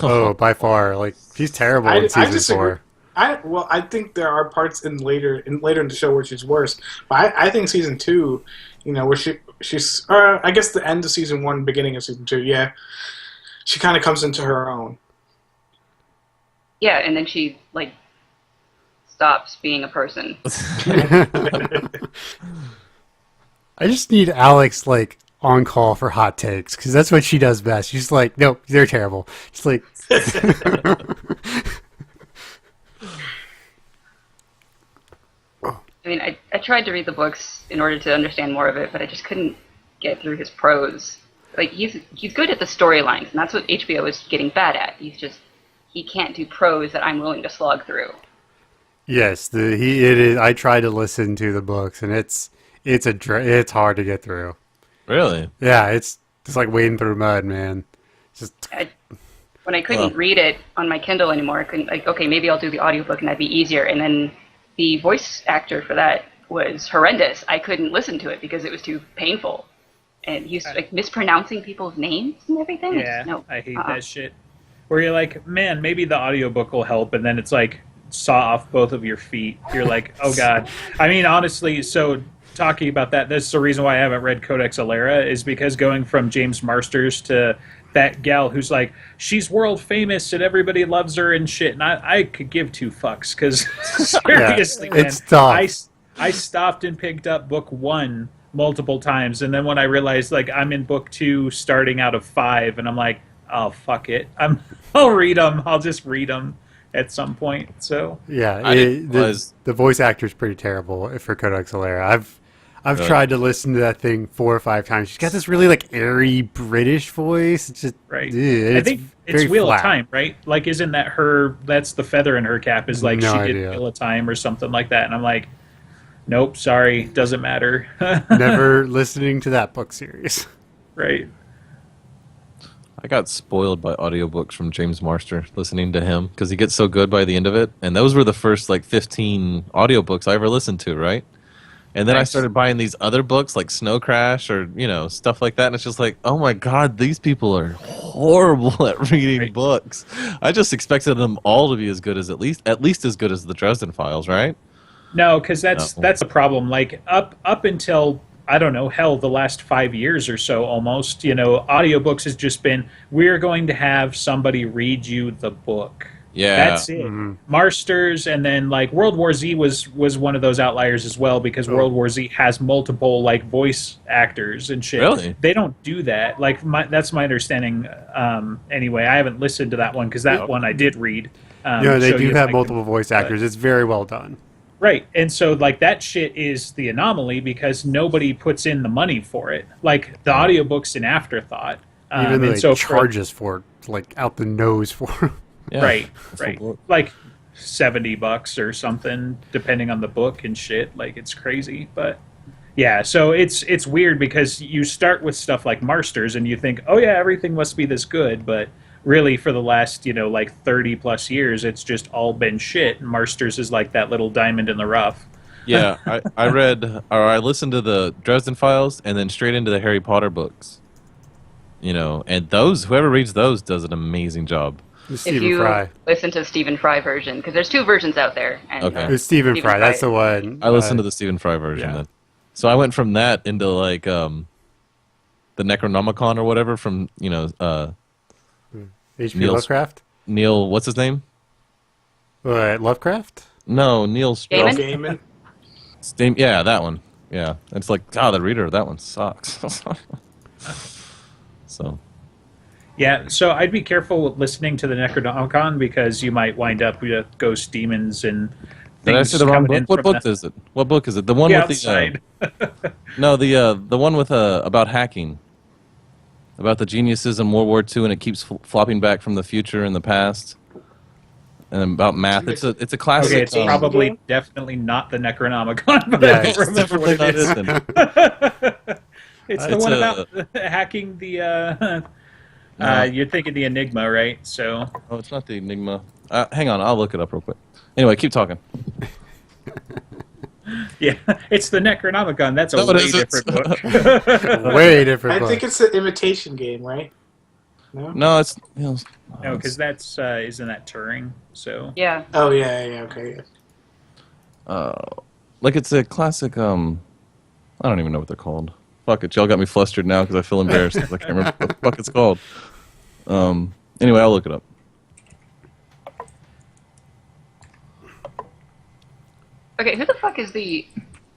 Oh, by far. Like, she's terrible in season 4. I think there are parts later in the show where she's worse. But I think season 2, where she's I guess the end of season 1, beginning of season 2, she kind of comes into her own. Yeah, and then she like stops being a person. I just need Alex like on call for hot takes because that's what she does best. She's like, nope, they're terrible. It's like. I mean, I tried to read the books in order to understand more of it, but I just couldn't get through his prose. Like he's good at the storylines, and that's what HBO is getting bad at. He can't do prose that I'm willing to slog through. Yes, it is. I tried to listen to the books, and it's hard to get through. Really? Yeah, it's like wading through mud, man. When I couldn't read it on my Kindle anymore, I couldn't like, okay, maybe I'll do the audiobook and that'd be easier. And then the voice actor for that was horrendous. I couldn't listen to it because it was too painful. And he's like mispronouncing people's names and everything. Yeah, I hate that shit. Where you're like, man, maybe the audiobook will help, and then it's like saw off both of your feet. You're like, oh god. I mean, honestly, so talking about that, that's the reason why I haven't read Codex Alera, is because going from James Marsters to that gal who's like, she's world famous and everybody loves her and shit, and I could give two fucks, because seriously, man, it's tough. I stopped and picked up book 1 multiple times, and then when I realized like I'm in book 2 starting out of 5, and I'm like, oh fuck it, I'll read them. I'll just read them at some point. So yeah, the voice actor is pretty terrible for Codex Alera. I've tried to listen to that thing 4 or 5 times. She's got this really like airy British voice. It's just right. I think it's Wheel of Time, right? Like, isn't that her? That's the feather in her cap. Is like she did Wheel of Time or something like that. And I'm like, nope, sorry, doesn't matter. Never listening to that book series. Right. I got spoiled by audiobooks from James Marster, listening to him, because he gets so good by the end of it. And those were the first like 15 audiobooks I ever listened to, right? And then I started buying these other books like Snow Crash or, stuff like that. And it's just like, oh my God, these people are horrible at reading books. I just expected them all to be as good as at least as good as the Dresden Files, right? No, because that's the problem. Like up until, I don't know, hell, the last 5 years or so almost, audiobooks has just been, we're going to have somebody read you the book. Yeah. That's it. Mm-hmm. Marsters, and then like World War Z was one of those outliers as well, because World War Z has multiple like voice actors and shit. Really? They don't do that. Like that's my understanding. Anyway, I haven't listened to that one because that one I did read. They do have multiple voice actors. It's very well done. Right, and so like that shit is the anomaly because nobody puts in the money for it. Like the audiobook's an afterthought. Even though they charges for it, like out the nose for it. Yeah, right. Like $70 or something, depending on the book and shit. Like it's crazy, but yeah. So it's weird because you start with stuff like Marsters and you think, oh yeah, everything must be this good, but really for the last like 30 plus years, it's just all been shit. And Marsters is like that little diamond in the rough. Yeah, I listened to the Dresden Files and then straight into the Harry Potter books. And whoever reads those does an amazing job. If you listen to the Stephen Fry version, because there's 2 versions out there. And, okay. It's Stephen Fry, that's the one. I listened to the Stephen Fry version then. So I went from that into like the Necronomicon or whatever from, H.P. Lovecraft? Neil, what's his name? Lovecraft? No, Neil Gaiman? Yeah, that one. Yeah. It's like, the reader of that one sucks. So... Yeah, so I'd be careful with listening to the Necronomicon because you might wind up with ghost demons and Did I things say the wrong coming in book? What from book is it? What book is it? The one the with outside. the one with about hacking, about the geniuses in World War II, and it keeps flopping back from the future and the past, and about math. It's a classic. Okay, it's probably definitely not the Necronomicon, but Yeah, I it's don't remember what it is. It's the It's one a- about hacking the. You're thinking the Enigma, right? So Oh, it's not the Enigma. Hang on, I'll look it up real quick. Anyway, keep talking. yeah, it's the Necronomicon. That's a No, it way isn't. different book. Way different. I book. think it's the imitation game, right? No. No, it's No, because that's isn't that Turing? So Yeah. Oh yeah, okay. Yeah. like it's a classic. I don't even know what they're called. Fuck it, y'all got me flustered now because I feel embarrassed 'cause I can't remember what the fuck it's called. Anyway, I'll look it up. Okay, who the fuck is the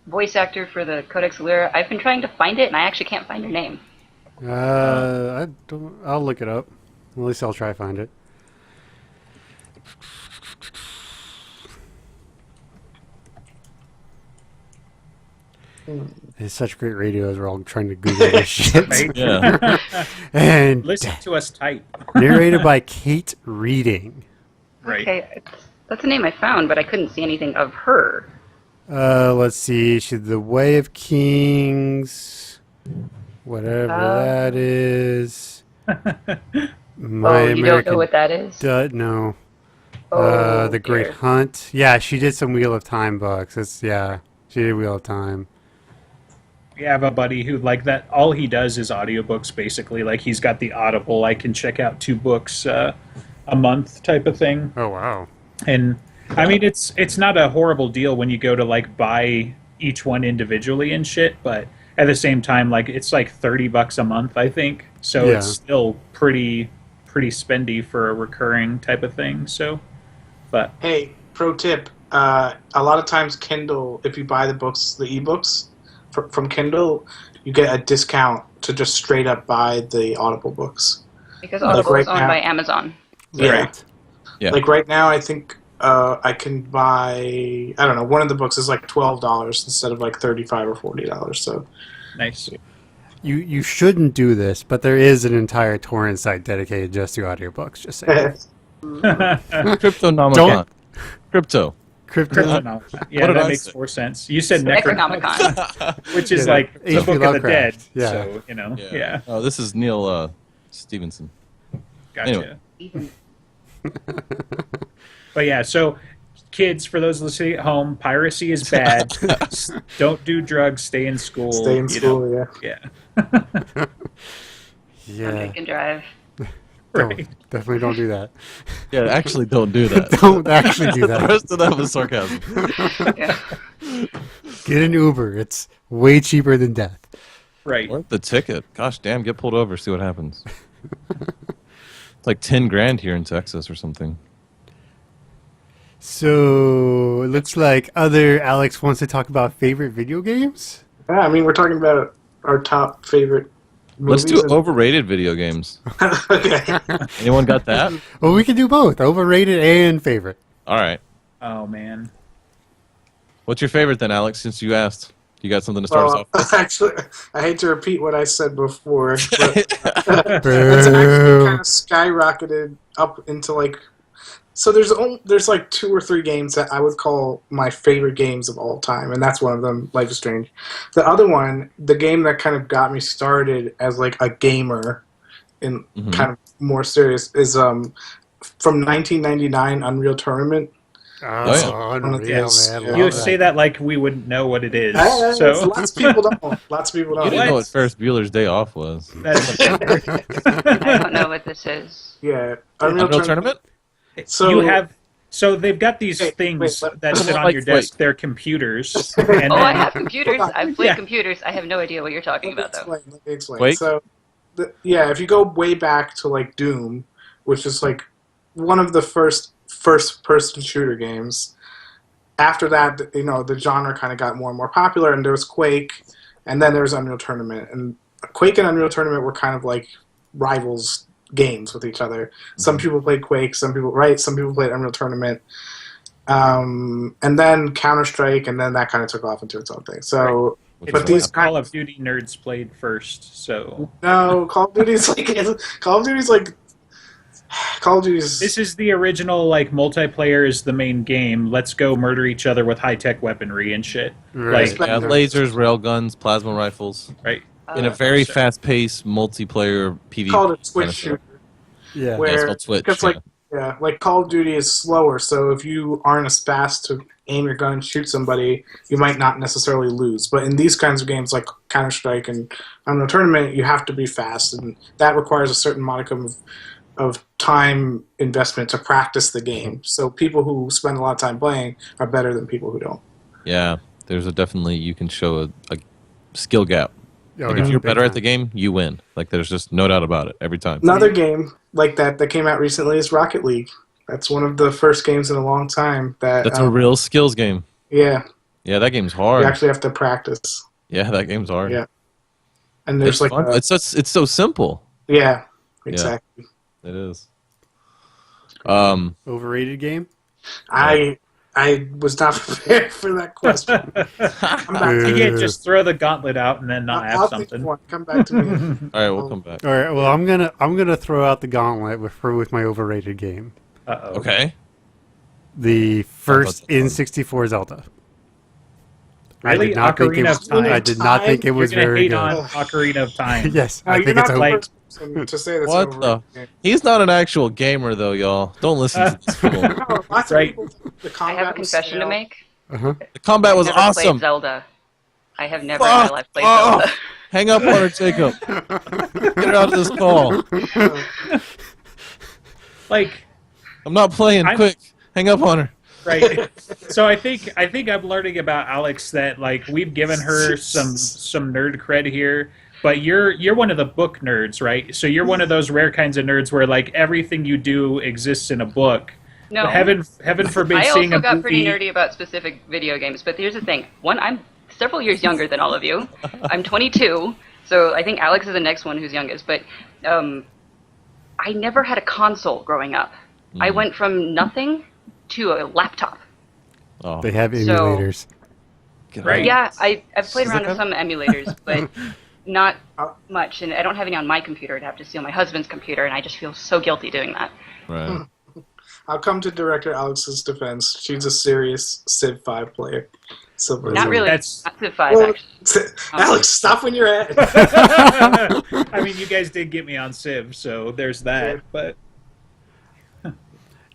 voice actor for the Codex Alera? I've been trying to find it, and I actually can't find her name. I don't. I'll look it up. At least I'll try to find it. It's such great radio as we're all trying to Google this shit. right? Yeah. And Listen to us type. narrated by Kate Reading. Right. Okay, that's a name I found, but I couldn't see anything of her. Let's see. She's The Way of Kings. Whatever that is. My You don't know what that is? No. Oh, The Great dear. Hunt. Yeah, she did some Wheel of Time books. She did Wheel of Time. We have a buddy who like that. All he does is audiobooks, basically. Like he's got the Audible. I can check out 2 books a month type of thing. Oh wow. And I mean, it's not a horrible deal when you go to like buy each one individually and shit. But at the same time, like it's like $30 a month, I think. So Yeah. it's still pretty spendy for a recurring type of thing. So, but Hey, pro tip. A lot of times Kindle, if you buy the books, the ebooks from Kindle, you get a discount to just straight up buy the Audible books. Because Like Audible right is owned now- by Amazon. Yeah. Right. Yeah. Like right now, I think I can buy, I don't know, one of the books is like $12 instead of like $35 or $40. So nice. You shouldn't do this, but there is an entire torrent site dedicated just to audiobooks. Just saying. Cryptonomicon. Don't- Crypto. Crypto. Yeah, What did that I makes say? more sense. You said Necronomicon. which is Yeah, like the H.P. Book of the Dead. Lovecraft. Yeah. So, you know, yeah. Oh, this is Neil Stevenson. Gotcha. Anyway. But yeah, so kids, for those listening at home, piracy is bad. Don't do drugs. Stay in school. stay in you school, know. yeah. Yeah. Yeah. Take and drive. Right. Definitely don't do that. Yeah, actually, don't do that. Don't actually do The that. rest of that was sarcasm. Yeah. Get an Uber. It's way cheaper than death. Right. Or the ticket. Gosh damn, get pulled over, see what happens. It's like 10 grand here in Texas or something. So it looks like other Alex wants to talk about favorite video games. Yeah, I mean, we're talking about our top favorite Let's movies. do overrated video games. Okay. Anyone got that? Well, we can do both, overrated and favorite. All right. Oh man. What's your favorite then, Alex, since you asked? You got something to start us Well, off with? actually, I hate to repeat what I said before, but it's actually Boo. kind of skyrocketed up into like. So there's like 2 or 3 games that I would call my favorite games of all time, and that's one of them, Life is Strange. The other one, the game that kind of got me started as like a gamer, in Mhm. kind of more serious, is from 1999 Unreal Tournament. Oh, unreal, Yes. man. You Love You that. say that like we wouldn't know what it is. So So lots of people don't. Lots of people You don't. didn't know What? what Ferris Bueller's Day Off was. that's I don't know what this is. Yeah, Unreal Tournament? So you have. So they've got these Wait, things wait, that sit on Like, your desk. They're computers. And Oh, I then- have computers. Hold on. I've played Yeah. computers. I have no idea what you're talking about, though. Let me explain. Quake? So, yeah, if you go way back to like Doom, which is like one of the first-person shooter games. After that, you know, the genre kind of got more and more popular, and there was Quake, and then there was Unreal Tournament, and Quake and Unreal Tournament were kind of like rivals games with each other. Some people played Quake, some people played Unreal Tournament, and then Counter-Strike, and then that kind of took off into its own thing. So, It's but what these Call of Duty nerds played first. So no, Call of Duty's this is the original like multiplayer is the main game. Let's go murder each other with high tech weaponry and shit. Right. Like Lasers, railguns, plasma rifles. right. In a very fast-paced multiplayer PvP. called a Switch kind of shooter. Yeah. Yeah, it's Where called Switch. because like Call of Duty is slower, so if you aren't as fast to aim your gun and shoot somebody, you might not necessarily lose. But in these kinds of games like Counter-Strike and Unreal Tournament, you have to be fast, and that requires a certain modicum of time investment to practice the game. So people who spend a lot of time playing are better than people who don't. Yeah, there's definitely you can show a skill gap. Oh, Like yeah, if you're big better at time. the game, you win. Like there's just no doubt about it every time. Another game like that came out recently is Rocket League. That's one of the first games in a long time that That's a real skills game. yeah, Yeah, that game's you hard. actually have to practice. Yeah, that game's hard. Yeah. And there's It's fun. a, It's so simple. yeah, exactly. It is. Overrated game? I was not prepared for that question. I'm back. You can't just throw the gauntlet out and then not I'll have think of something. one. Come back to me. All right, we'll come back. All right. Well, I'm gonna throw out the gauntlet with my overrated game. Uh-oh. Okay. The first that's fun. N64 Zelda. Really? I did not think it Ocarina was, of Time? I did not think it You're was gonna very hate good. on Ocarina of Time. Yes, No, I you're think not it's the over. first person to say that's What the? overrated game. He's not an actual gamer though, y'all. Don't listen to this fool. No, lots of Right. people think the I combat have a was confession to stale. make. Uh-huh. The combat was Never awesome. played Zelda. I have never in my Fuck life played off. Zelda. Hang up on her, Jacob. Get her out of this call. Like, I'm not playing. I'm- Quick, hang up on her. right. So I think I'm learning about Alex that like we've given her some nerd cred here, but you're one of the book nerds, right? So you're one of those rare kinds of nerds where like everything you do exists in a book. No. Heaven forbid I seeing also a got movie. pretty nerdy about specific video games, but here's the thing. One, I'm several years younger than all of you. I'm 22, so I think Alex is the next one who's youngest, but I never had a console growing up. I went from nothing to a laptop. Oh, They have So- emulators. get Right. out. Yeah, I've played Is around that with some emulators, but not much, and I don't have any on my computer. I'd have to steal my husband's computer, and I just feel so guilty doing that. Right. I'll come to director Alex's defense. She's a serious Civ 5 player. So Not really. That's- Not Civ 5, Well, actually. Alex, stop when you're at. I mean, you guys did get me on Civ, so there's that. Yeah. But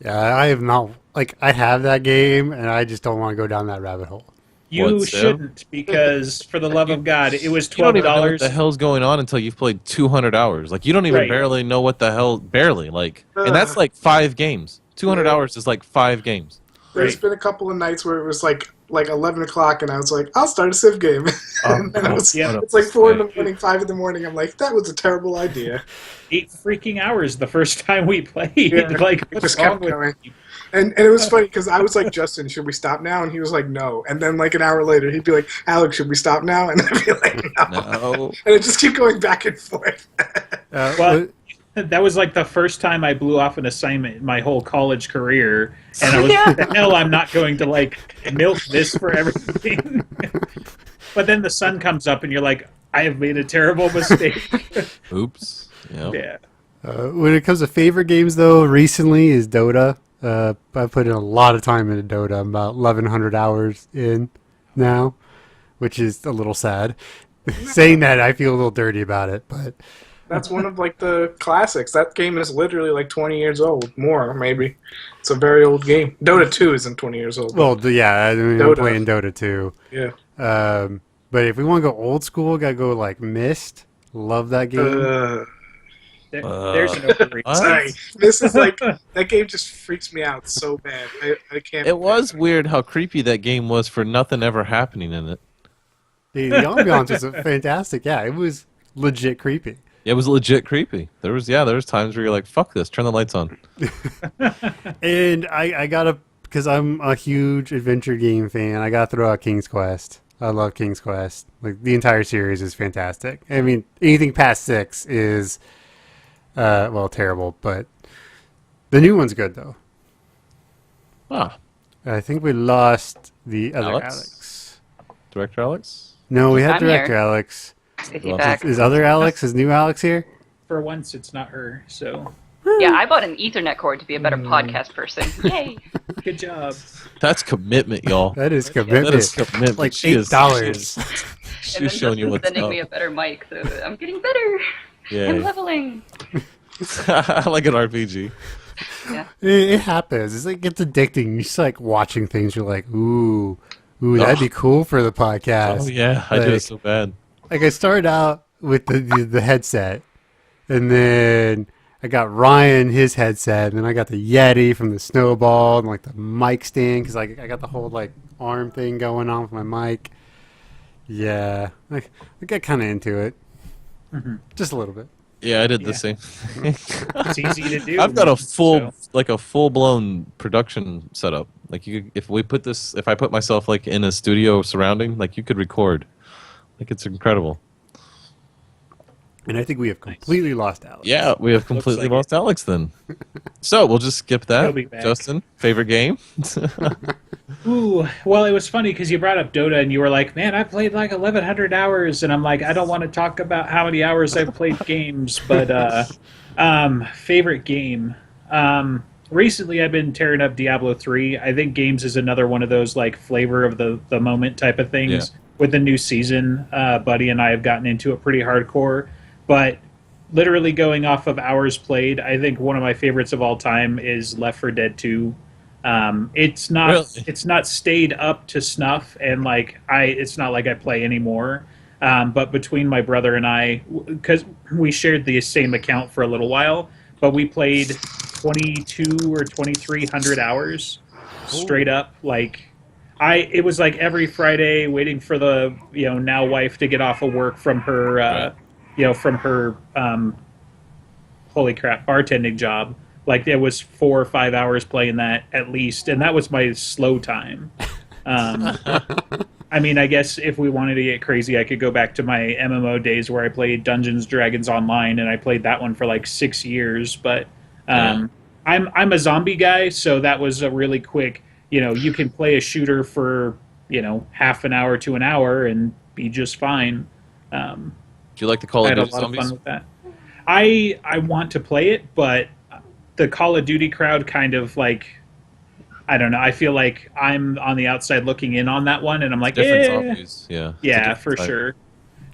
Yeah, I have not. Like, I have that game, and I just don't want to go down that rabbit hole. you What, Civ? shouldn't, because for the love of God, it was You don't even know what $12. the hell's going on until you've played 200 hours. Like you don't even Right. barely know what the hell. Barely. Like, and that's like 5 games. 200 Yeah. hours is like 5 games. There's Right. been a couple of nights where it was like 11 o'clock, and I was like, I'll start a Civ game. And then yeah. it's like 4 in the morning, 5 in the morning. I'm like, that was a terrible idea. 8 freaking hours the first time we played. Yeah. Like, It what's just wrong kept with going. And it was funny because I was like, Justin, should we stop now? And he was like, no. And then like an hour later, he'd be like, Alex, should we stop now? And I'd be like, no. No. And it just keep going back and forth. Well, that was like the first time I blew off an assignment in my whole college career, and I was Yeah. the hell I'm not going to like milk this for everything. But then the sun comes up, and you're like, I have made a terrible mistake. Oops. Yep. Yeah. When it comes to favorite games, though, recently is Dota. I put in a lot of time into Dota. I'm about 1,100 hours in now, which is a little sad. Saying that, I feel a little dirty about it, but That's one of like the classics. That game is literally like 20 years old, more maybe. It's a very old game. Dota 2 isn't 20 years old. yeah, I mean, I'm Dota. playing Dota too. Yeah. But if we want to go old school, gotta go like Myst. Love that game. There's an overrated. What? Sorry, this is like that game just freaks me out so bad. I can't. It was weird how creepy that game was for nothing ever happening in it. The ambiance was fantastic. Yeah, it was legit creepy. It was legit creepy. There was times where you're like, "Fuck this, turn the lights on." And I gotta, because I'm a huge adventure game fan, I gotta throw out King's Quest. I love King's Quest. Like, the entire series is fantastic. I mean, anything past 6 is Well, terrible, but the new one's good though. Ah, I think we lost the other Alex? Alex. Director Alex? No, we had I'm Director here. Alex. Is he Well, back? Is other Alex? Is new Alex here? For once, it's not her. So Yeah, I bought an Ethernet cord to be a better podcast person. Yay! good job. That's commitment, y'all. That is commitment. That is commitment. Like She is- $8. She's And then showing you Justin's what's sending up. me a better mic, so I'm getting better. I'm Yeah. leveling. Like an RPG. Yeah. It happens. It's like it's addicting. You just like watching things. You're like, ooh, that'd be cool for the podcast. Oh yeah, I do Like- it so bad. Like I started out with the headset, and then I got Ryan his headset, and then I got the Yeti from the Snowball, and like the mic stand because I got the whole like arm thing going on with my mic. Yeah, I got kind of into it, just a little bit. Yeah, I did Yeah. the same. It's easy to do. I've got a full, so- like a full blown production setup. Like if I put myself like in a studio surrounding, like you could record. Like it's incredible. And I think we have completely lost Alex. Yeah, we have completely like lost Alex then. So we'll just skip He'll that. be back. Justin, favorite game? Ooh, well, it was funny because you brought up Dota and you were like, "Man, I played like 1,100 hours," and I'm like, "I don't want to talk about how many hours I've played games, but favorite game." Recently, I've been tearing up Diablo 3. I think games is another one of those like flavor of the moment type of things. Yeah. With the new season, Buddy and I have gotten into it pretty hardcore, but. Literally going off of hours played, I think one of my favorites of all time is Left 4 Dead 2. It's not Really? it's not stayed up to snuff, and like it's not like I play anymore. But between my brother and I, because we shared the same account for a little while, but we played 22 or 2,300 hours straight up. Like it was like every Friday waiting for the now wife to get off of work from her. Right. From her holy crap bartending job. Like there was 4 or 5 hours playing that at least, and that was my slow time. I mean, I guess if we wanted to get crazy, I could go back to my MMO days where I played Dungeons Dragons Online, and I played that one for like 6 years. But I'm a zombie guy, so that was a really quick. You can play a shooter for half an hour to an hour and be just fine. Do you like the Call I of had a Duty lot of zombies? fun with that. I want to play it, but the Call of Duty crowd kind of like, I don't know. I feel like I'm on the outside looking in on that one, and I'm like, Different eh. zombies. Yeah. It's a Yeah, different for type. sure.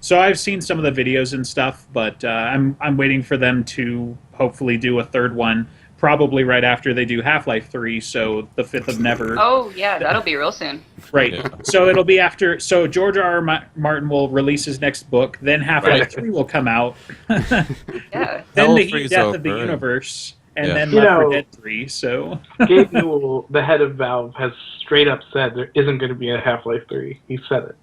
So I've seen some of the videos and stuff, but I'm waiting for them to hopefully do a third one, probably right after they do Half-Life 3, so the 5th of Never. Oh, yeah, that'll be real soon. Right. Yeah. So it'll be after. So George R. Martin will release his next book. Then Half-Life Right. 3 will come out. Yeah. Then Hell the heat freeze death of the over. universe, and Yeah. then You Left 4 know- Dead 3. So Gabe Newell, the head of Valve, has straight up said there isn't going to be a Half-Life 3. He said it.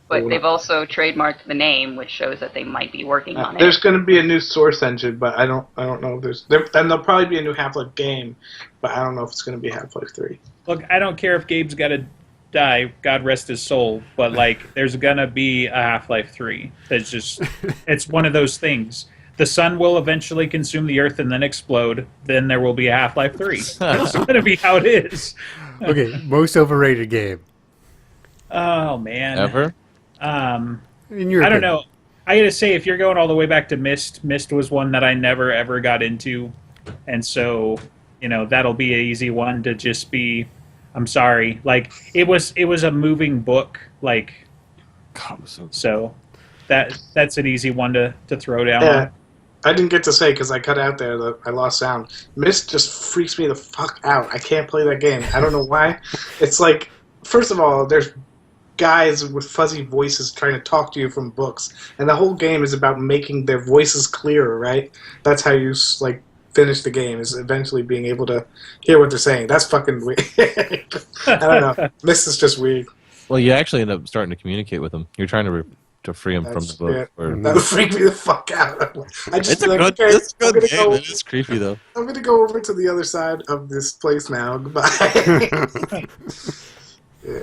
But they've also trademarked the name, which shows that they might be working on There's it. going to be a new Source engine, but I don't know if and there'll probably be a new Half-Life game, but I don't know if it's going to be Half-Life 3. look, I don't care if Gabe's got to die. God rest his soul. But like, there's gonna be a Half-Life 3. That's just, it's one of those things. The sun will eventually consume the earth and then explode. Then there will be a Half-Life 3. That's gonna be how it is. Okay, most overrated game Oh man. Ever? in your I don't opinion. know. I gotta say, if you're going all the way back to Myst was one that I never ever got into, and so that'll be an easy one to just be. I'm sorry, like it was a moving book, like God, it was so so that's an easy one to throw down. Yeah. on. I didn't get to say because I cut out there that I lost sound. Myst just freaks me the fuck out. I can't play that game. I don't know why. It's like, first of all, there's guys with fuzzy voices trying to talk to you from books, and the whole game is about making their voices clearer, right? That's how you like finish the game, is eventually being able to hear what they're saying. That's fucking weird. I don't know. Myst is just weird. Well, you actually end up starting to communicate with him. You're trying to free him from That's- the book. yeah. Or- That would freak me the fuck out. I just It's a like, good, okay, it's a I'm good gonna game. go. It is creepy though. I'm gonna go over to the other side of this place now. Goodbye. Yeah.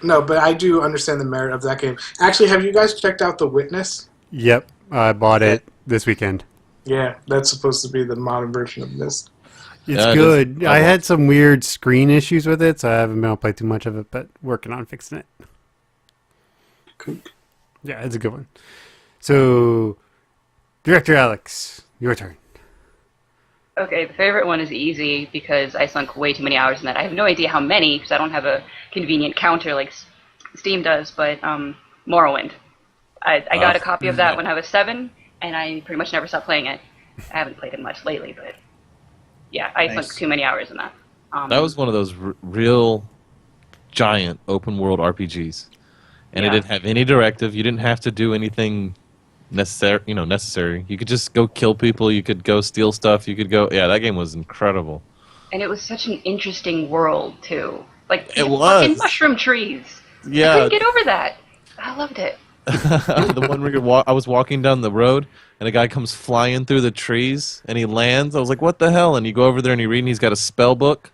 No, but I do understand the merit of that game. Actually, have you guys checked out The Witness? Yep, I bought it this weekend. Yeah, that's supposed to be the modern version of Myst. It's Yeah, it good. is. I had some weird screen issues with it, so I haven't been able to play too much of it, but working on fixing it. Cool. Yeah, it's a good one. So, Director Alex, your turn. Okay, the favorite one is easy because I sunk way too many hours in that. I have no idea how many because I don't have a convenient counter like Steam does, but Morrowind. I got a copy of that when I was 7, and I pretty much never stopped playing it. I haven't played it much lately, but yeah, I sunk too many hours in that. That was one of those real giant open world RPGs, and it didn't have any directive. You didn't have to do anything necessary. You could just go kill people. You could go steal stuff. You could go. Yeah, that game was incredible. And it was such an interesting world too. Like It was. fucking mushroom trees. Yeah. I couldn't get over that. I loved it. The one where you could walk, I was walking down the road, and a guy comes flying through the trees, and he lands. I was like, "What the hell?" And you go over there, and you read, and he's got a spell book.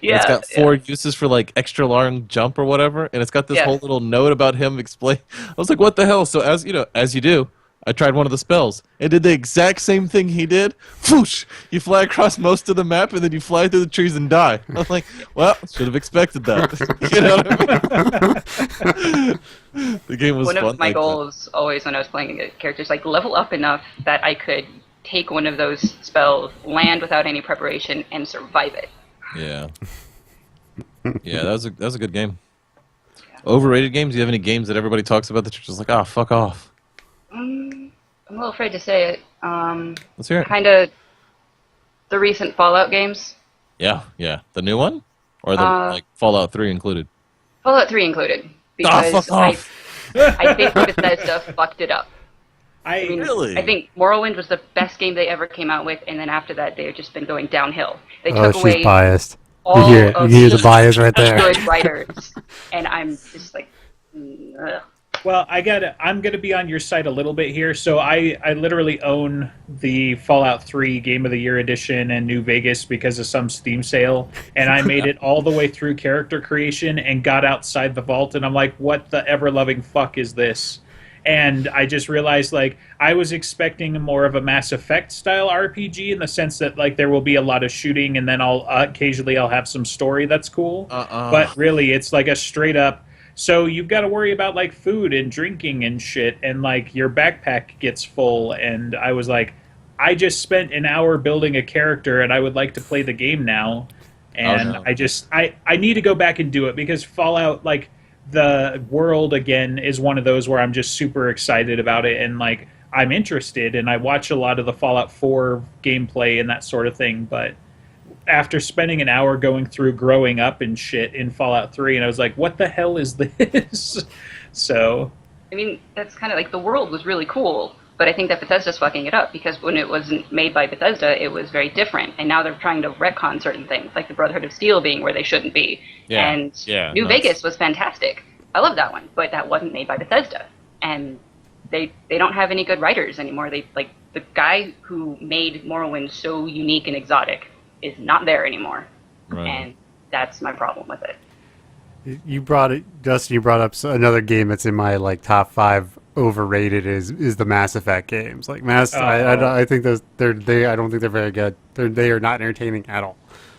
Yeah. And it's got 4 uses for like extra long jump or whatever, and it's got this whole little note about him explain. I was like, "What the hell?" So as you do, I tried one of the spells. It did the exact same thing he did. Whoosh! You fly across most of the map, and then you fly through the trees and die. I was like, well, should have expected that. You know what I mean? The game was one fun. of my like goals always when I was playing a character is like level up enough that I could take one of those spells, land without any preparation, and survive it. that. Yeah, that was a good game. Overrated games? Do you have any games that everybody talks about that you're just like, oh, fuck off? I'm a little afraid to say it. Let's hear it. Kind of the recent Fallout games. Yeah. The new one? Or the like Fallout 3 included? Fallout 3 included. Ah, Because fuck off! I think Bethesda fucked it up. I mean, Really? I think Morrowind was the best game they ever came out with, and then after that, they've just been going downhill. They Oh, took away she's biased. all You hear it. of You hear the bias right there. good writers, and I'm just like, ugh. Well, I'm gonna be on your side a little bit here. So I literally own the Fallout 3 Game of the Year edition and New Vegas because of some Steam sale, and I made it all the way through character creation and got outside the vault, and I'm like, what the ever-loving fuck is this? And I just realized, like, I was expecting more of a Mass Effect style RPG in the sense that, like, there will be a lot of shooting and then occasionally I'll have some story that's cool. But really, it's like a straight up. So you've got to worry about like food and drinking and shit, and like your backpack gets full. And I was like, I just spent an hour building a character, and I would like to play the game now. And I need to go back and do it because Fallout, like the world again, is one of those where I'm just super excited about it, and like I'm interested, and I watch a lot of the Fallout 4 gameplay and that sort of thing, but after spending an hour going through growing up and shit in Fallout 3, and I was like, what the hell is this? So I mean, that's kind of like the world was really cool, but I think that Bethesda's fucking it up because when it wasn't made by Bethesda, it was very different, and now they're trying to retcon certain things, like the Brotherhood of Steel being where they shouldn't be. New Vegas was fantastic. I love that one, but that wasn't made by Bethesda, and they don't have any good writers anymore. They like the guy who made Morrowind so unique and exotic is not there anymore, and that's my problem with it. You brought it, Justin. You brought up another game that's in my like top 5 overrated is the Mass Effect games. Like I think those I don't think they're very good. They are not entertaining at all.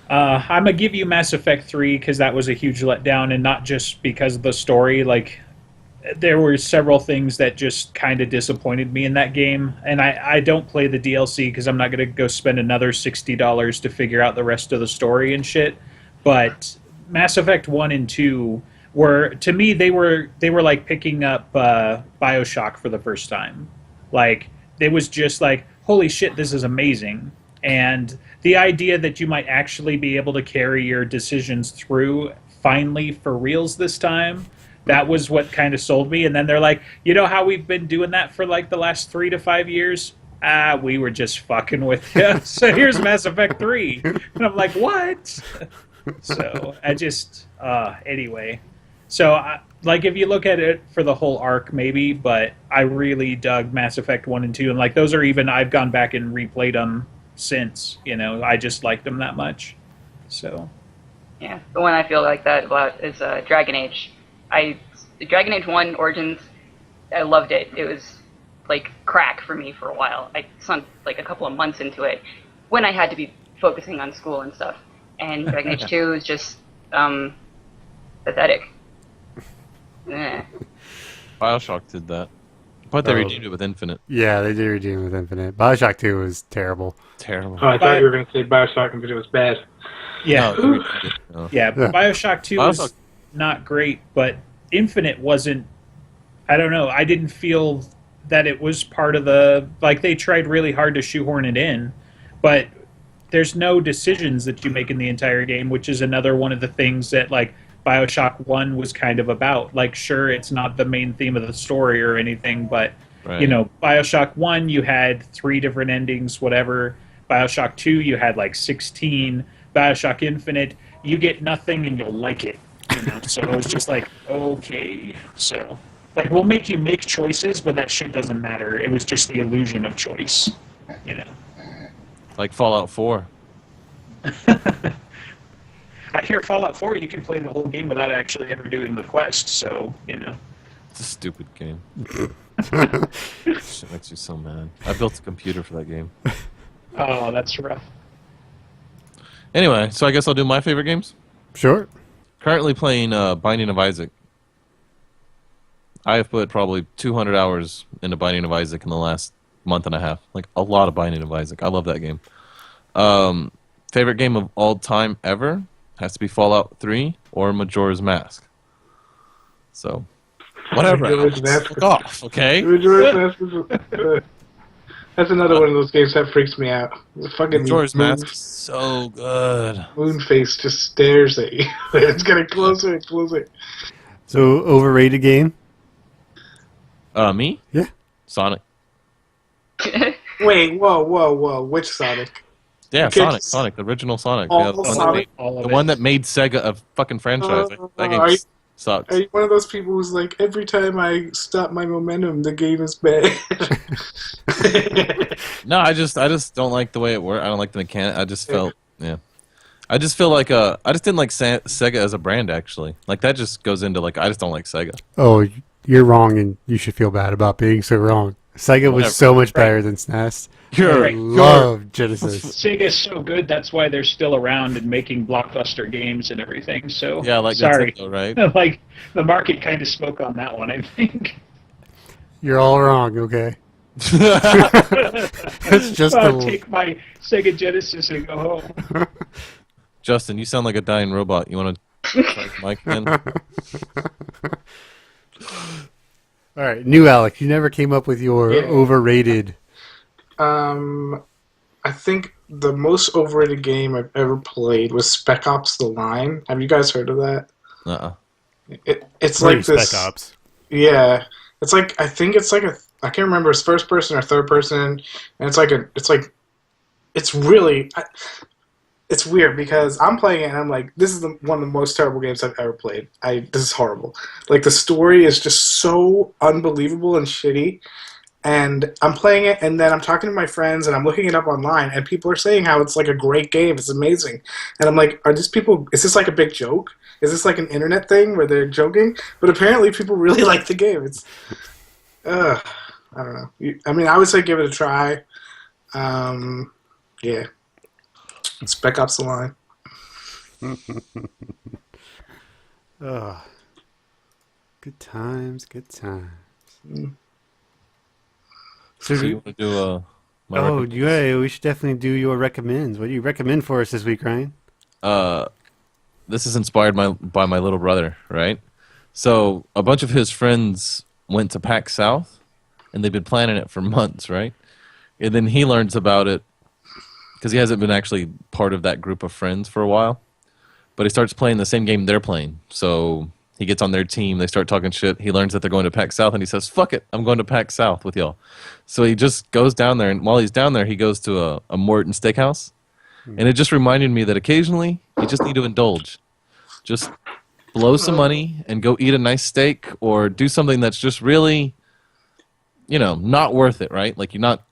I'm gonna give you Mass Effect 3 because that was a huge letdown, and not just because of the story. Like there were several things that just kind of disappointed me in that game, and I don't play the DLC because I'm not going to go spend another $60 to figure out the rest of the story and shit. But Mass Effect 1 and 2 were, to me, they were like picking up BioShock for the first time. Like, it was just like, holy shit, this is amazing. And the idea that you might actually be able to carry your decisions through finally for reals this time, that was what kind of sold me. And then they're like, you know how we've been doing that for like the last 3 to 5 years? We were just fucking with you. So here's Mass Effect 3. And I'm like, what? So I just, anyway. So, like, if you look at it for the whole arc, maybe, but I really dug Mass Effect 1 and 2. And like, those are even, I've gone back and replayed them since, you know, I just liked them that much. So. Yeah, the one I feel like that about is Dragon Age. Dragon Age 1 Origins, I loved it. It was like crack for me for a while. I sunk like a couple of months into it when I had to be focusing on school and stuff. And Dragon Age 2 is just pathetic. BioShock did that. But they redeemed it with Infinite. Yeah, they did redeem it with Infinite. BioShock 2 was terrible. Terrible. Oh, I thought you were going to say Bioshock Infinite was bad. Yeah. No. Yeah, BioShock 2 was not great, but Infinite wasn't... I don't know. I didn't feel that it was part of the... Like, they tried really hard to shoehorn it in, but there's no decisions that you make in the entire game, which is another one of the things that, like, BioShock 1 was kind of about. Like, sure, it's not the main theme of the story or anything, but, you know, BioShock 1, you had 3 different endings, whatever. BioShock 2, you had, like, 16. BioShock Infinite, you get nothing and you'll like it. You know? So it was just like, okay. So, like, we'll make you make choices, but that shit doesn't matter. It was just the illusion of choice, you know. Like Fallout 4. I hear Fallout 4, you can play the whole game without actually ever doing the quest, so, you know. It's a stupid game. Shit makes you so mad. I built a computer for that game. Oh, that's rough. Anyway, so I guess I'll do my favorite games. Sure. Currently playing Binding of Isaac. I have put probably 200 hours into Binding of Isaac in the last month and a half. Like, a lot of Binding of Isaac. I love that game. Favorite game of all time ever has to be Fallout 3 or Majora's Mask. So, whatever. Fuck off, okay? Majora's Mask that's another one of those games that freaks me out. The fucking Majora's Mask is so good. Moonface just stares at you. It's getting closer and closer. So, overrated game? Me? Yeah. Sonic. Wait, whoa. Which Sonic? Yeah, Sonic, the original Sonic. The one that made Sega a fucking franchise. That game sucks. Are you one of those people who's like, every time I stop my momentum, the game is bad? No, I just don't like the way it worked. I don't like the mechanic. I just felt, I just feel like I just didn't like Sega as a brand, actually. Like, that just goes into, like, I just don't like Sega. Oh, you're wrong, and you should feel bad about being so wrong. Sega was so much better than SNES. I love Genesis. Sega's so good, that's why they're still around and making blockbuster games and everything. So yeah, like sorry, Nintendo, right? Like, the market kind of spoke on that one, I think. You're all wrong, okay? It's just I'll take my Sega Genesis and go home. Justin, you sound like a dying robot. You want to try the mic then? All right, new Alex, you never came up with your overrated. I think the most overrated game I've ever played was Spec Ops: The Line. Have you guys heard of that? It's like this. Spec Ops. Yeah, it's like I can't remember it's first person or third person, and it's weird because I'm playing it and I'm like, this is one of the most terrible games I've ever played. This is horrible. Like, the story is just so unbelievable and shitty. And I'm playing it, and then I'm talking to my friends, and I'm looking it up online, and people are saying how it's like a great game, it's amazing. And I'm like, is this like a big joke? Is this like an internet thing where they're joking? But apparently people really like the game. It's, I don't know. I mean, I would say give it a try. Yeah. Spec Ops: The Line. Good times. So you want to do we should definitely do your recommends. What do you recommend for us this week, Ryan? This is inspired by my little brother, right? So a bunch of his friends went to PAX South, and they've been planning it for months, right? And then he learns about it because he hasn't been actually part of that group of friends for a while. But he starts playing the same game they're playing. So he gets on their team. They start talking shit. He learns that they're going to PAX South, and he says, fuck it, I'm going to PAX South with y'all. So he just goes down there, and while he's down there, he goes to a Morton Steakhouse. And it just reminded me that occasionally you just need to indulge. Just blow some money and go eat a nice steak or do something that's just really, not worth it, right? Like, you're not,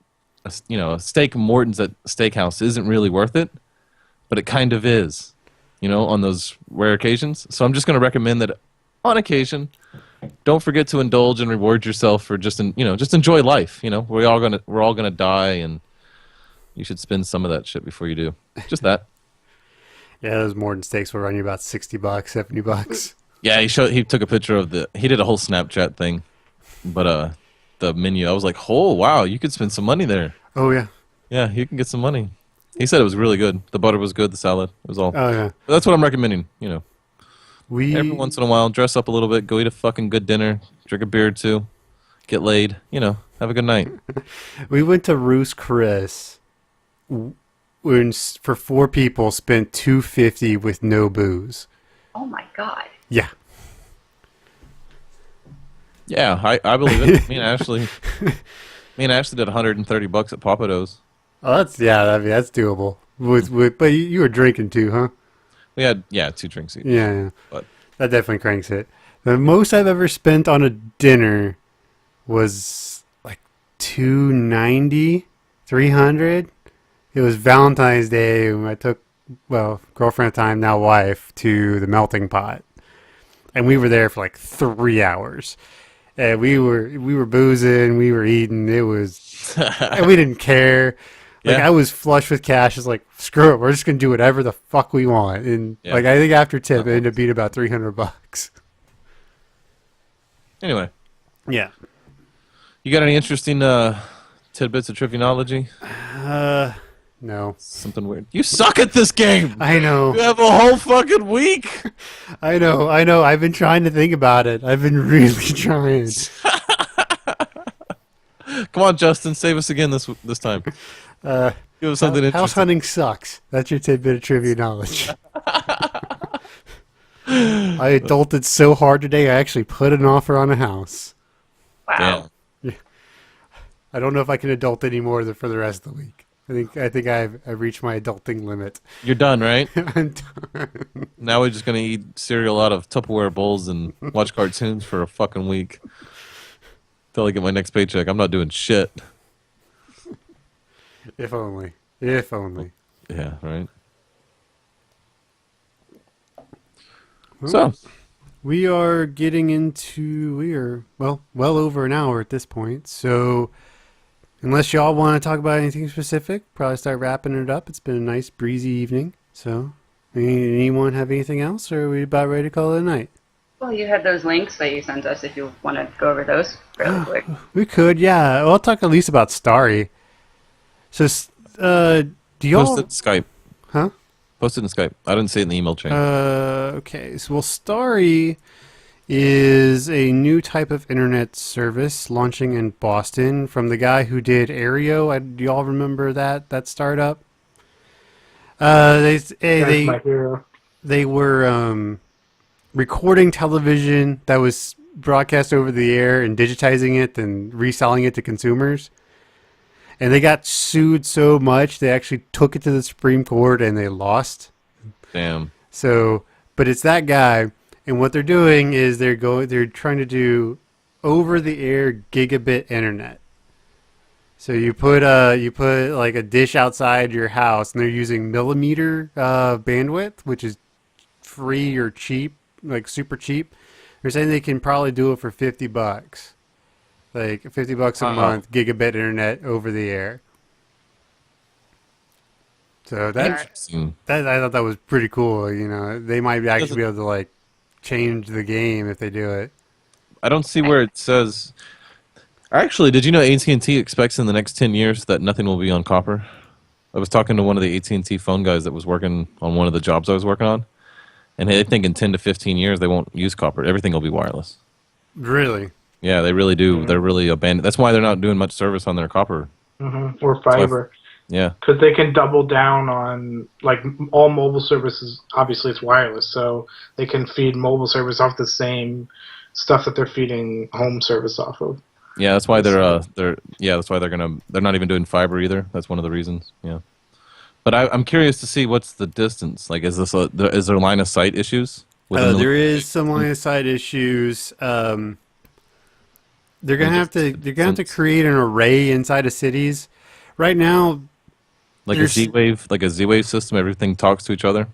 a steak Morton's at Steakhouse isn't really worth it, but it kind of is, on those rare occasions. So I'm just going to recommend that on occasion, don't forget to indulge and reward yourself for just enjoy life. We're all gonna die, and you should spend some of that shit before you do. Just that. Yeah, those Morton steaks will run you about $60, $70. Yeah, he took a picture of he did a whole Snapchat thing, but the menu, I was like, oh wow, you could spend some money there. Oh yeah. Yeah, you can get some money. He said it was really good. The butter was good. The salad, it was all. Oh yeah. But that's what I'm recommending. Every Once in a while, dress up a little bit, go eat a fucking good dinner, drink a beer or two, get laid. Have a good night. We went to Ruth's Chris. For 4 people, spent $250 with no booze. Oh my god. Yeah. Yeah, I believe it. Me and Ashley did $130 at Papados. Oh, that's doable. But you were drinking too, huh? We had 2 drinks each. Yeah. But That definitely cranks it. The most I've ever spent on a dinner was like $290, $300. It was Valentine's Day, and I took, girlfriend at the time, now wife, to the Melting Pot. And we were there for like 3 hours. And we were boozing, we were eating, and we didn't care. Like, Yeah. I was flush with cash. It's like, screw it, we're just going to do whatever the fuck we want. And Yeah. I think after tip, it ended up being about $300. Anyway, Yeah. you got any interesting tidbits of trivianology? No. Something weird. You suck at this game. I know. You have a whole fucking week. I know. I've been trying to think about it. I've been really trying. Come on, Justin, save us again this time. Give us something House interesting. hunting sucks. That's your tidbit of trivia knowledge. I adulted so hard today, I actually put an offer on a house. Wow. Damn. I don't know if I can adult anymore for the rest of the week. I think I've reached my adulting limit. You're done, right? I'm done. Now we're just gonna eat cereal out of Tupperware bowls and watch cartoons for a fucking week till I get my next paycheck. I'm not doing shit. If only. If only. Yeah, right. So, We are getting into, well over an hour at this point. So, unless y'all want to talk about anything specific, probably start wrapping it up. It's been a nice breezy evening. So, anyone have anything else, or are we about ready to call it a night? Well, you had those links that you sent us if you want to go over those fairly quick. We could, yeah. Well, I'll talk at least about Starry. So, do y'all... post it in Skype. Huh? Post it in Skype. I didn't see it in the email chain. Okay. So, Starry is a new type of internet service launching in Boston from the guy who did Aereo. Do y'all remember that startup? That's my hero. They were recording television that was broadcast over the air and digitizing it and reselling it to consumers. And they got sued so much they actually took it to the Supreme Court and they lost. Damn. So, but it's that guy, and what they're doing is they're trying to do over-the-air gigabit internet. So you put like a dish outside your house, and they're using millimeter bandwidth, which is free or cheap, like super cheap. They're saying they can probably do it for $50, like $50 a month, gigabit internet over the air. So that Interesting. I thought that was pretty cool. You know, they might actually be able to like change the game if they do it. I don't see where it says. Actually, did you know AT&T expects in the next 10 years that nothing will be on copper? I was talking to one of the AT&T phone guys that was working on one of the jobs I was working on, and they think in 10 to 15 years they won't use copper. Everything will be wireless. Really? Yeah, they really do. They're really abandoned. That's why they're not doing much service on their copper. Or fiber. Yeah. Because they can double down on, like, all mobile services. Obviously, it's wireless, so they can feed mobile service off the same stuff that they're feeding home service off of. Yeah, that's why they're not even doing fiber either. That's one of the reasons. Yeah. But I'm curious to see what's the distance. Like, is there line of sight issues? There is some line of sight issues. They're gonna have to create an array inside of cities. Right now, like a Z-Wave system. Everything talks to each other.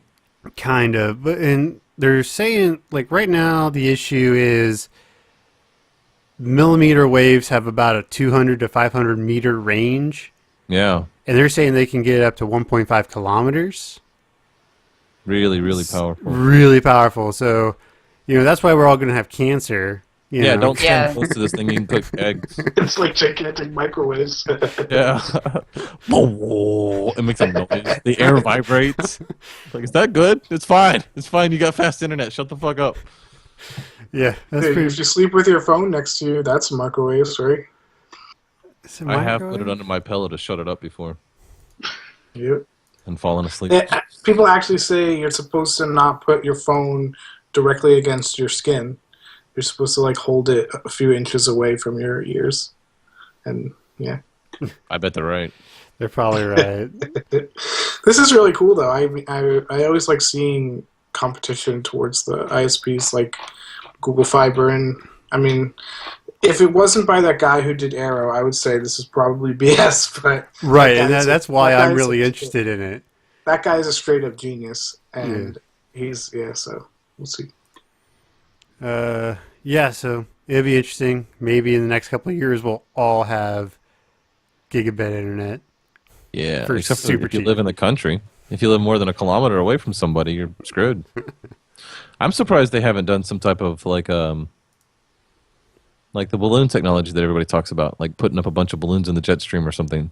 kind of, and they're saying like right now the issue is millimeter waves have about a 200 to 500 meter range, Yeah. and they're saying they can get up to 1.5 kilometers. Really, really powerful. Really powerful. So, that's why we're all going to have cancer. Yeah, know? don't stand Yeah. close to this thing. You can cook eggs. It's like gigantic microwaves. Yeah. It makes a noise. The air vibrates. Like, is that good? It's fine. It's fine. You got fast internet. Shut the fuck up. Yeah, that's Dude, pretty. if you sleep with your phone next to you, that's microwaves, right? Is it I have put microwave? it under my pillow to shut it up before Yep. and fallen asleep. People actually say you're supposed to not put your phone directly against your skin. You're supposed to like hold it a few inches away from your ears, and yeah. I bet they're right. They're probably right. This is really cool though. I always like seeing competition towards the ISPs like Google Fiber, and I mean, if it wasn't by that guy who did Arrow, I would say this is probably BS. But Right, and guy's that's why that I'm guy's really a- interested in it. That guy is a straight up genius, and he's so we'll see. Yeah, so it'll be interesting. Maybe in the next couple of years, we'll all have gigabit internet. Yeah, For except for super if you cheap. live in the country. If you live more than a kilometer away from somebody, you're screwed. I'm surprised they haven't done some type of like the balloon technology that everybody talks about, like putting up a bunch of balloons in the jet stream or something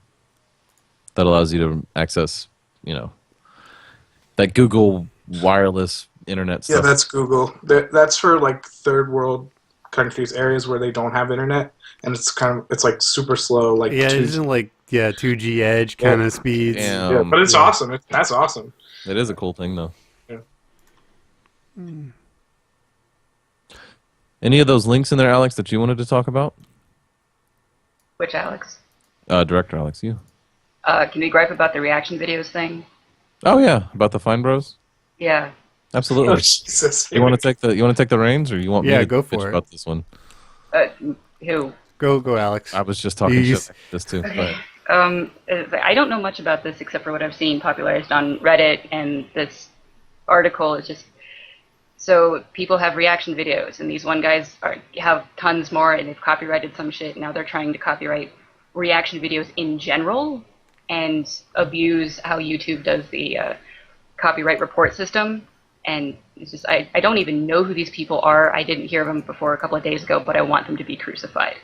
that allows you to access, that Google wireless internet Yeah, stuff. that's Google. That's for like third world countries, areas where they don't have internet, and it's like super slow. Like Yeah, it 2G. isn't like 2G edge kind of speeds. Yeah. Yeah, but it's yeah. awesome. That's awesome. It is a cool thing, though. Yeah. Any of those links in there, Alex, that you wanted to talk about? Which Alex? Director Alex, you. Can we gripe about the reaction videos thing? Oh yeah, about the Fine Bros. Yeah. Oh, Absolutely. Jesus. You want to take the reins, or you want me Yeah, to go bitch for it. about this one? Who? Go, Alex. I was just talking You- shit about this too. But I don't know much about this except for what I've seen popularized on Reddit, and this article is just so people have reaction videos, and these one guys have tons more, and they've copyrighted some shit. Now they're trying to copyright reaction videos in general and abuse how YouTube does the copyright report system. And it's just I don't even know who these people are. I didn't hear of them before a couple of days ago, but I want them to be crucified.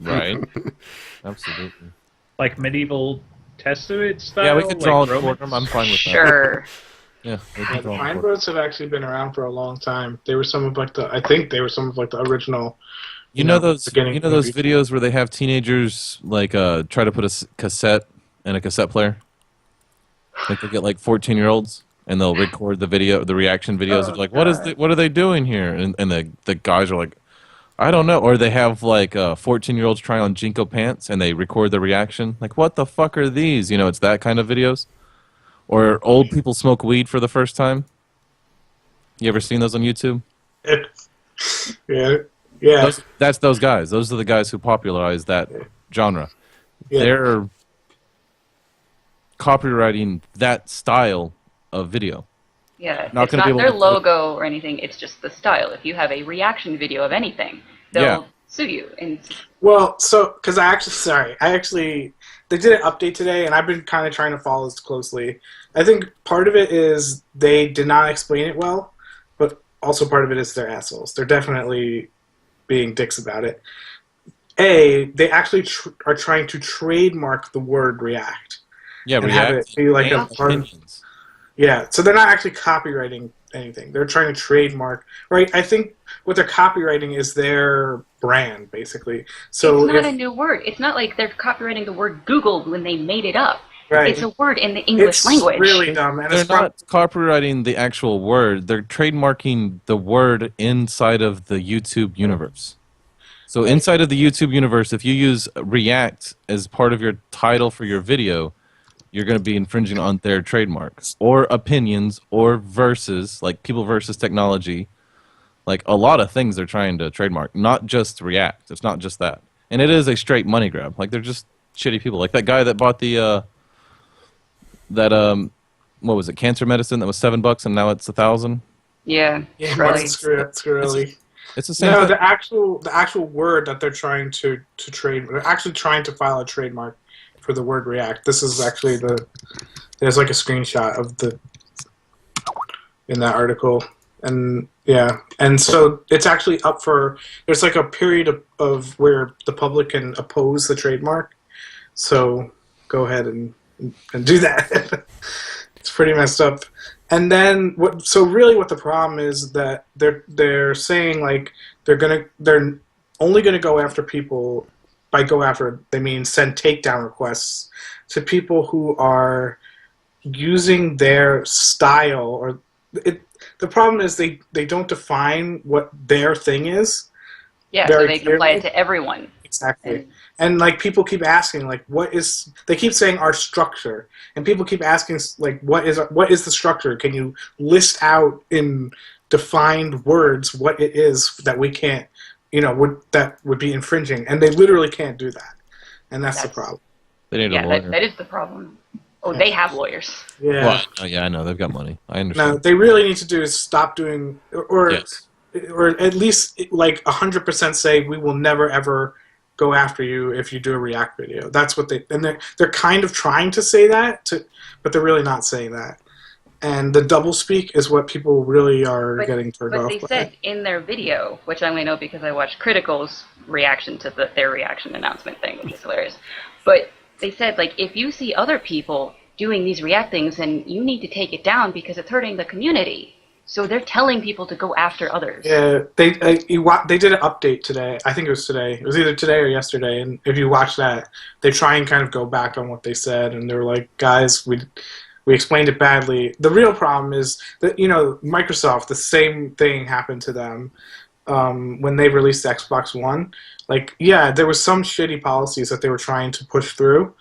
right, absolutely. Like medieval Testament style? Yeah, we could draw like and Romans? quarter them. I'm fine with that. Sure. Yeah, we Yeah, can the draw and Fine quarter. Bros have actually been around for a long time. They were some of like I think they were some of like the original. You know those beginning those movies. videos where they have teenagers like try to put a cassette in a cassette player. Like they get like 14-year-olds and they'll record the reaction videos. They're like, what are they doing here? And the guys are like, I don't know. Or they have like 14-year-olds try on Jinko pants and they record the reaction. Like, what the fuck are these? It's that kind of videos. Or old people smoke weed for the first time. You ever seen those on YouTube? Yeah, yeah. That's those guys. Those are the guys who popularized that genre. Yeah. They're copywriting that style of video. Yeah, Not it's gonna not be able their to- logo or anything. It's just the style. If you have a reaction video of anything, they'll Yeah. sue you. And Well, so because I actually they did an update today, and I've been kind of trying to follow this closely. I think part of it is they did not explain it well, but also part of it is they're assholes. They're definitely being dicks about it. They actually are trying to trademark the word react. Yeah, And have react it be like and a part of- opinions. Yeah, so they're not actually copywriting anything. They're trying to trademark, right? I think what they're copywriting is their brand, basically. So it's not if, a new word. It's not like they're copyrighting the word Google when they made it up. right, It's a word in the English it's language. really dumb, and They're it's not copywriting the actual word. They're trademarking the word inside of the YouTube universe. So inside of the YouTube universe, if you use React as part of your title for your video, you're going to be infringing on their trademarks or opinions or versus, like people versus technology. Like a lot of things they're trying to trademark, not just React. It's not just that. And it is a straight money grab. Like they're just shitty people. Like that guy that bought the what was it, cancer medicine that was $7 and now it's 1,000. Yeah, Yeah, really. Martin Scarelli. It's the same No, thing. the actual word that they're trying to trade. They're actually trying to file a trademark for the word React. This is actually there's like a screenshot of in that article, and yeah, and so it's actually up for. There's like a period of where the public can oppose the trademark. So go ahead and do that. It's pretty messed up. And then so really what the problem is that they're saying like they're only gonna go after people. By go after they mean send takedown requests to people who are using their style or the problem is they don't define what their thing is. Yeah, so they can apply it to everyone. Exactly. And like people keep asking like they keep saying our structure, and people keep asking like what is the structure? Can you list out in defined words what it is that we can't, that would be infringing? And they literally can't do that. And that's the problem. They need a lawyer. That is the problem. Oh, they have lawyers. Yeah. Well, yeah, I know they've got money. I understand. Now they really need to do is stop doing or at least like 100% say we will never ever go after you if you do a React video. That's what they're kind of trying to say that, but they're really not saying that. And the doublespeak is what people really are getting turned off by. But they said in their video, which I only know because I watched Critical's reaction to their reaction announcement thing, which is hilarious. But they said, like, if you see other people doing these React things, then you need to take it down because it's hurting the community. So they're telling people to go after others. Yeah, they did an update today. I think it was today. It was either today or yesterday. And if you watch that, they try and kind of go back on what they said. And they're like, guys, we explained it badly. The real problem is that, Microsoft, the same thing happened to them when they released the Xbox One. Like, yeah, there was some shitty policies that they were trying to push through.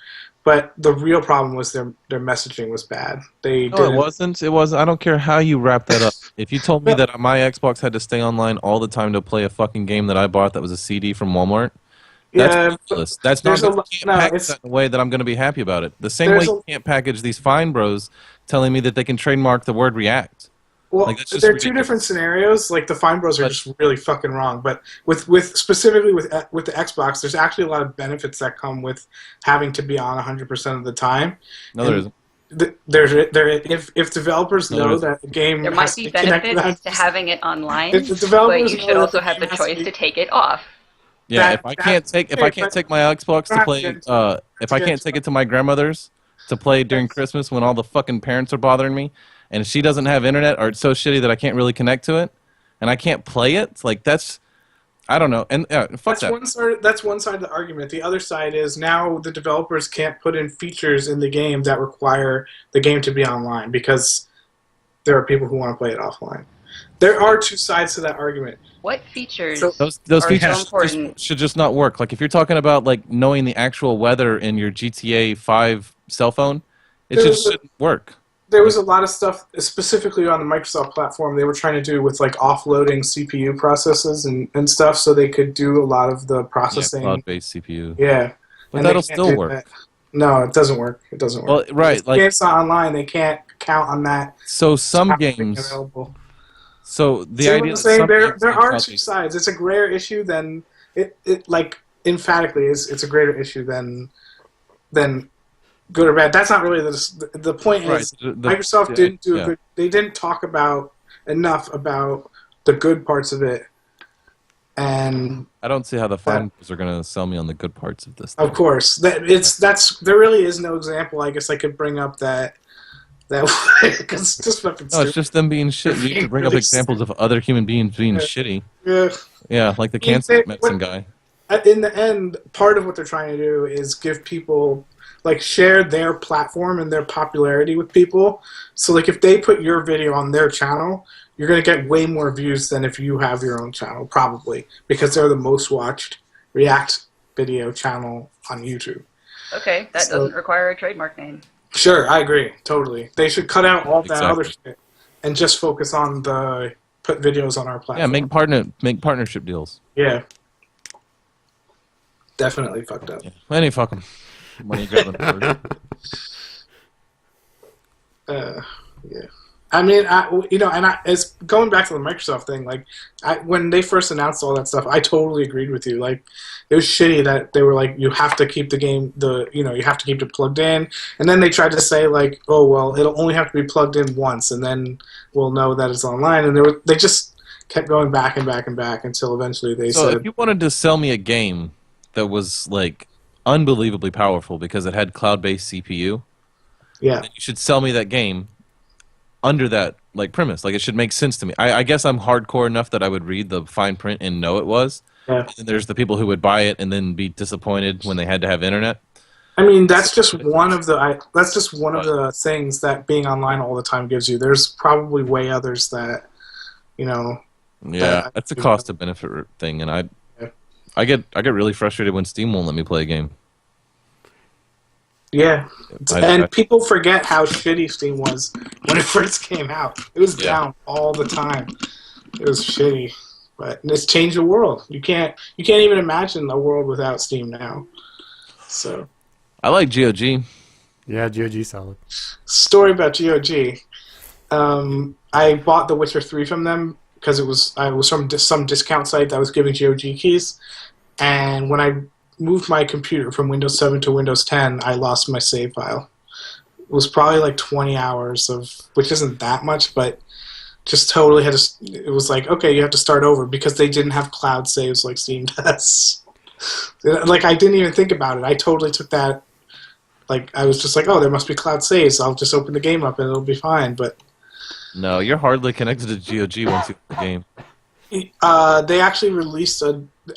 But the real problem was their messaging was bad. It wasn't. It was. I don't care how you wrap that up. If you told me that my Xbox had to stay online all the time to play a fucking game that I bought that was a CD from Walmart, that's ridiculous. That's not. You can't package that in a way that I'm going to be happy about it. The same way you can't package these fine bros telling me that they can trademark the word React. Well, like, there are two different scenarios. Like the Fine Bros are just really fucking wrong. But with specifically with the Xbox, there's actually a lot of benefits that come with having to be on 100% of the time. No, there isn't. If developers know that the game there might be benefits to having it online, but you should also have the choice to take it off. Yeah, if I can't take my Xbox to play, if I can't take it to my grandmother's to play during Christmas when all the fucking parents are bothering me, and she doesn't have internet, or it's so shitty that I can't really connect to it, and I can't play it, like that's, I don't know. And fuck that. That's one side of the argument. The other side is now the developers can't put in features in the game that require the game to be online because there are people who want to play it offline. There are two sides to that argument. What features? Those features should just not work. Like if you're talking about like knowing the actual weather in your GTA 5 cell phone, it just shouldn't work. There was a lot of stuff, specifically on the Microsoft platform, they were trying to do with like offloading CPU processes and stuff, so they could do a lot of the processing. Yeah, cloud-based CPU. Yeah, but that'll still work. That. No, it doesn't work. It doesn't work. Well, right, like it's not online. They can't count on that. So some games. Available. So the See idea. There are two sides. It's a greater issue than it like emphatically is. It's a greater issue than good or bad. That's not really the point. Right. Is Microsoft didn't do a good. They didn't talk enough about the good parts of it, and I don't see how the finals are going to sell me on the good parts of this. Of course, there really is no example. I guess I could bring up that because it's just fucking. No, it's just them being shit. You need to bring up examples of other human beings being shitty. Yeah. Yeah, like the cancer medicine guy. In the end, part of what they're trying to do is give people. Like share their platform and their popularity with people. So like if they put your video on their channel, you're going to get way more views than if you have your own channel, probably, because they're the most watched React video channel on YouTube. Okay, that doesn't require a trademark name. Sure, I agree, totally. They should cut out all that other shit and just focus on put videos on our platform. Yeah, make partnership deals. Yeah. Definitely fucked up. Yeah. Any fuck them. Money grabbing. Yeah. I mean, it's going back to the Microsoft thing. Like, when they first announced all that stuff, I totally agreed with you. Like, it was shitty that they were like, you have to keep the game, you have to keep it plugged in. And then they tried to say like, oh well, it'll only have to be plugged in once, and then we'll know that it's online. And they just kept going back and back and back until eventually they So said, if you wanted to sell me a game that was like unbelievably powerful because it had cloud-based CPU, yeah, then you should sell me that game under that like premise. Like, it should make sense to me. I guess I'm hardcore enough that I would read the fine print and know it was. yeah. And there's the people who would buy it and then be disappointed when they had to have internet. I mean, that's just one of the things that being online all the time gives you. There's probably way others that, Yeah, that- that's a cost to benefit thing, and I get really frustrated when Steam won't let me play a game. yeah. And people forget how shitty Steam was when it first came out. It was down all the time. It was shitty, but it's changed the world. You can't even imagine a world without Steam now. So, I like GOG. Yeah, GOG solid. story about GOG. I bought The Witcher 3 from them because I was from some discount site that was giving GOG keys, and when I moved my computer from Windows 7 to Windows 10, I lost my save file. It was probably like 20 hours which isn't that much, but just totally had to. It was like, okay, you have to start over because they didn't have cloud saves like Steam does. Like, I didn't even think about it. I totally took that. Like, I was just like, oh, there must be cloud saves. I'll just open the game up and it'll be fine. But No, you're hardly connected to GOG once you play the game. they actually released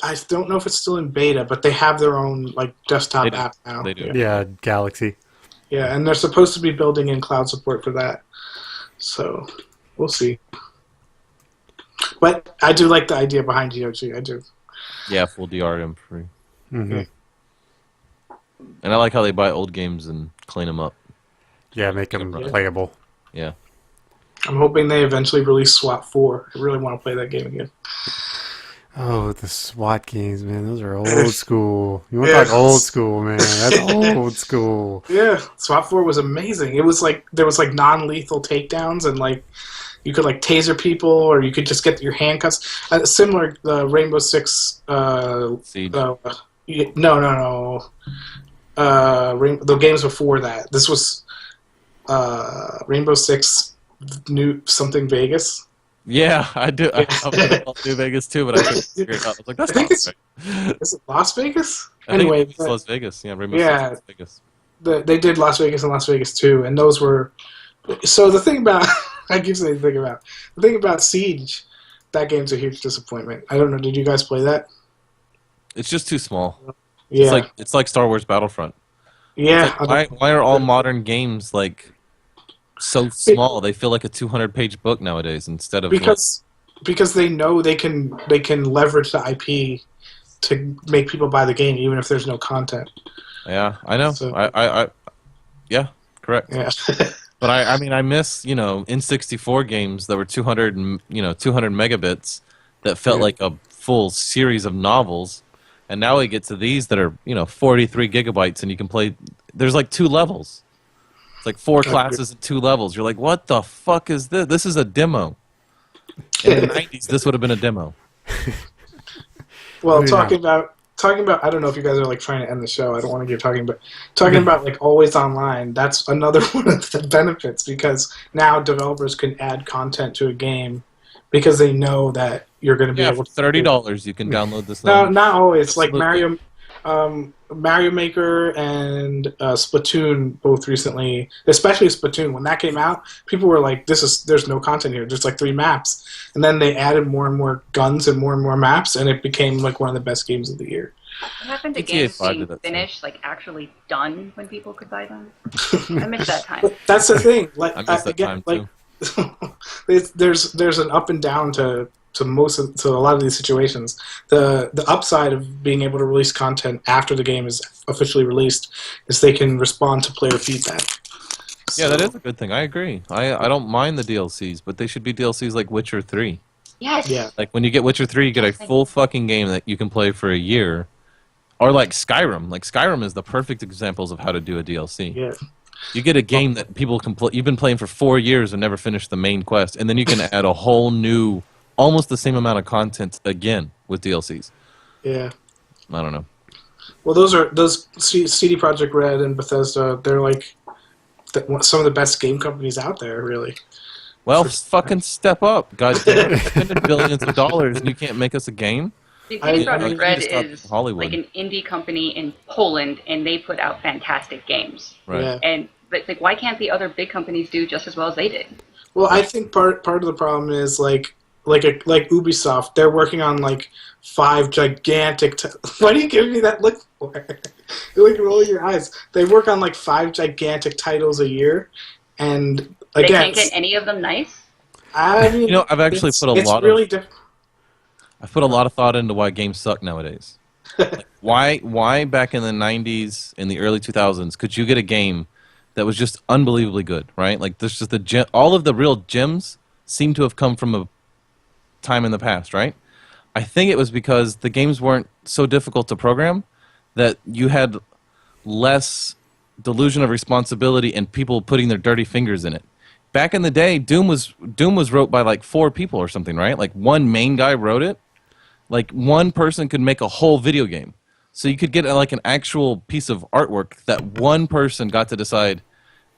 I don't know if it's still in beta, but they have their own like desktop app now. They do. Yeah, Galaxy. Yeah, and they're supposed to be building in cloud support for that. So we'll see. But I do like the idea behind GOG. I do. Yeah, full DRM free. Mm-hmm. Yeah. And I like how they buy old games and clean them up. Yeah, make them Yeah. playable. Yeah. I'm hoping they eventually release SWAT 4. I really want to play that game again. Oh, the SWAT games, man. Those are old school. You want to Yeah. talk old school, man. That's old school. Yeah, SWAT 4 was amazing. It was like there was like non-lethal takedowns and like you could like taser people or you could just get your handcuffs. Similar the Rainbow Six. Siege. No. The games before that. This was Rainbow Six New something Vegas. Yeah, I do. I love New Vegas too, but I couldn't figure it out. I was like, that's I think not it's- right. Is it Las Vegas? I think Anyway, it's Las Vegas. Yeah, Rainbow Yeah. Six Las Vegas. they did Las Vegas and Las Vegas 2, and those were. So the thing about I keep saying the thing about Siege, that game's a huge disappointment. I don't know. Did you guys play that? It's just too small. Yeah, It's like Star Wars Battlefront. yeah. It's like, why are all modern games like so small? They feel like a 200-page book nowadays instead of because they know they can leverage the IP to make people buy the game even if there's no content. yeah, I know. So- Yeah, correct. Yeah. But I mean, I miss N64 games that were 200 megabits that felt Yeah. like a full series of novels, and now we get to these that are 43 gigabytes, and you can play. There's like 2 levels. It's like 4 classes and 2 levels. You're like, what the fuck is this? This is a demo. In the 90s, this would have been a demo. Well, Yeah. talking about I don't know if you guys are like trying to end the show. I don't want to keep talking, but talking about like always online. That's another one of the benefits because now developers can add content to a game because they know that you're going to be Yeah, able for to $30, you can download this. No, thing. not always. Like Absolutely. Mario Maker and Splatoon both recently, especially Splatoon. When that came out, people were like, there's no content here. There's like 3 maps. And then they added more and more guns and more maps, and it became like one of the best games of the year. What happened to GTA games 5 being did that too. finished, like actually done when people could buy them? I miss that time. But that's the thing. Like I miss that again, time like there's an up and down to a lot of these situations. The upside of being able to release content after the game is officially released is they can respond to player feedback. Yeah, that So- is a good thing. I agree. I don't mind the DLCs, but they should be DLCs like Witcher 3. Yes. Yeah. Like when you get Witcher 3, you get a full fucking game that you can play for a year. Or like Skyrim. Like Skyrim is the perfect examples of how to do a DLC. Yeah. You get a game that people can play. You've been playing for 4 years and never finished the main quest, and then you can add a whole new, almost the same amount of content again with DLCs. Yeah. I don't know. Well, those CD Projekt Red and Bethesda. They're like some of the best game companies out there, really. Well, fucking step up, goddamn! You're spending billions of dollars and you can't make us a game. CD Projekt Red is Hollywood. like an indie company in Poland, and they put out fantastic games. Right. Yeah. But like, why can't the other big companies do just as well as they did? Well, I think part of the problem is like Ubisoft. They're working on like 5 gigantic. Why are you giving me that look for? You're like rolling your eyes. They work on like 5 gigantic titles a year, and They again, can't get any of them nice. I mean, I've actually put I've put a lot of thought into why games suck nowadays. Like, why back in the 90s, in the early 2000s, could you get a game that was just unbelievably good, right? Like, there's just all of the real gems seem to have come from a time in the past, right? I think it was because the games weren't so difficult to program that you had less delusion of responsibility and people putting their dirty fingers in it. Back in the day, Doom was wrote by like 4 people or something, right? Like one main guy wrote it. Like one person could make a whole video game. So you could get like an actual piece of artwork that one person got to decide.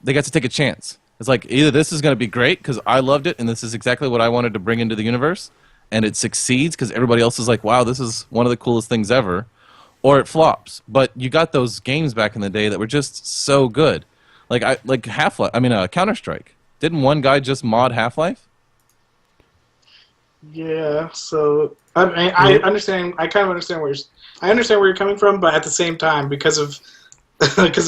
They got to take a chance. It's like either this is going to be great because I loved it and this is exactly what I wanted to bring into the universe, and it succeeds because everybody else is like, wow, this is one of the coolest things ever, or it flops. But you got those games back in the day that were just so good. Like Half-Life, Counter-Strike. Didn't one guy just mod Half-Life? Yeah, so I mean, I understand. I kind of understand I understand where you're coming from, but at the same time, because of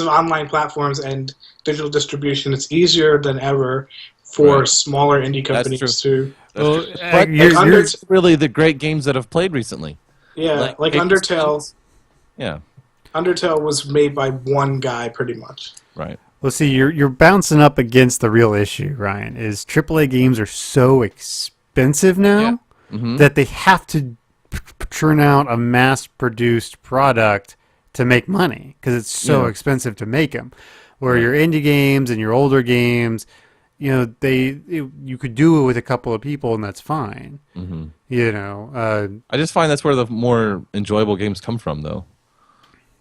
online platforms and digital distribution, it's easier than ever for smaller indie companies to. Well, but you're really the great games that have played recently. Yeah, like Undertale. Yeah, Undertale was made by one guy, pretty much. Right. Well, see, you're bouncing up against the real issue, Ryan. Is AAA games are so expensive now that they have to churn out a mass-produced product to make money because it's so expensive to make them. Where your indie games and your older games, you could do it with a couple of people and that's fine. I just find that's where the more enjoyable games come from, though.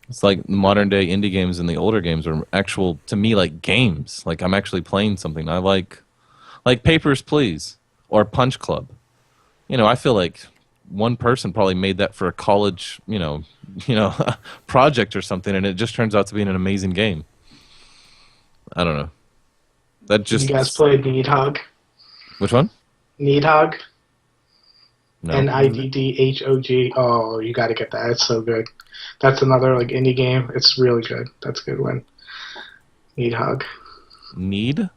It's like modern day indie games and the older games are actual, to me, like games. Like I'm actually playing something. I like Papers, Please or Punch Club. I feel like one person probably made that for a college, project or something, and it just turns out to be an amazing game. I don't know. You guys played Needhog? Which one? Needhog. No. Niddhog. Oh, you got to get that. It's so good. That's another like indie game. It's really good. That's a good one. Needhog. Needhog.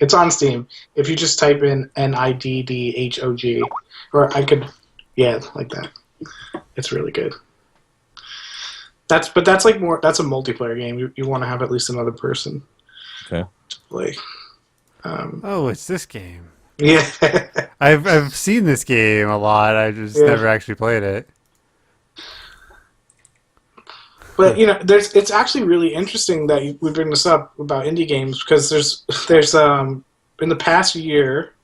It's on Steam. If you just type in Niddhog, or like that. It's really good. That's a multiplayer game. You want to have at least another person. Okay. To play. It's this game. Yeah. I've seen this game a lot. I just never actually played it. But it's actually really interesting that we bring this up about indie games because there's in the past year,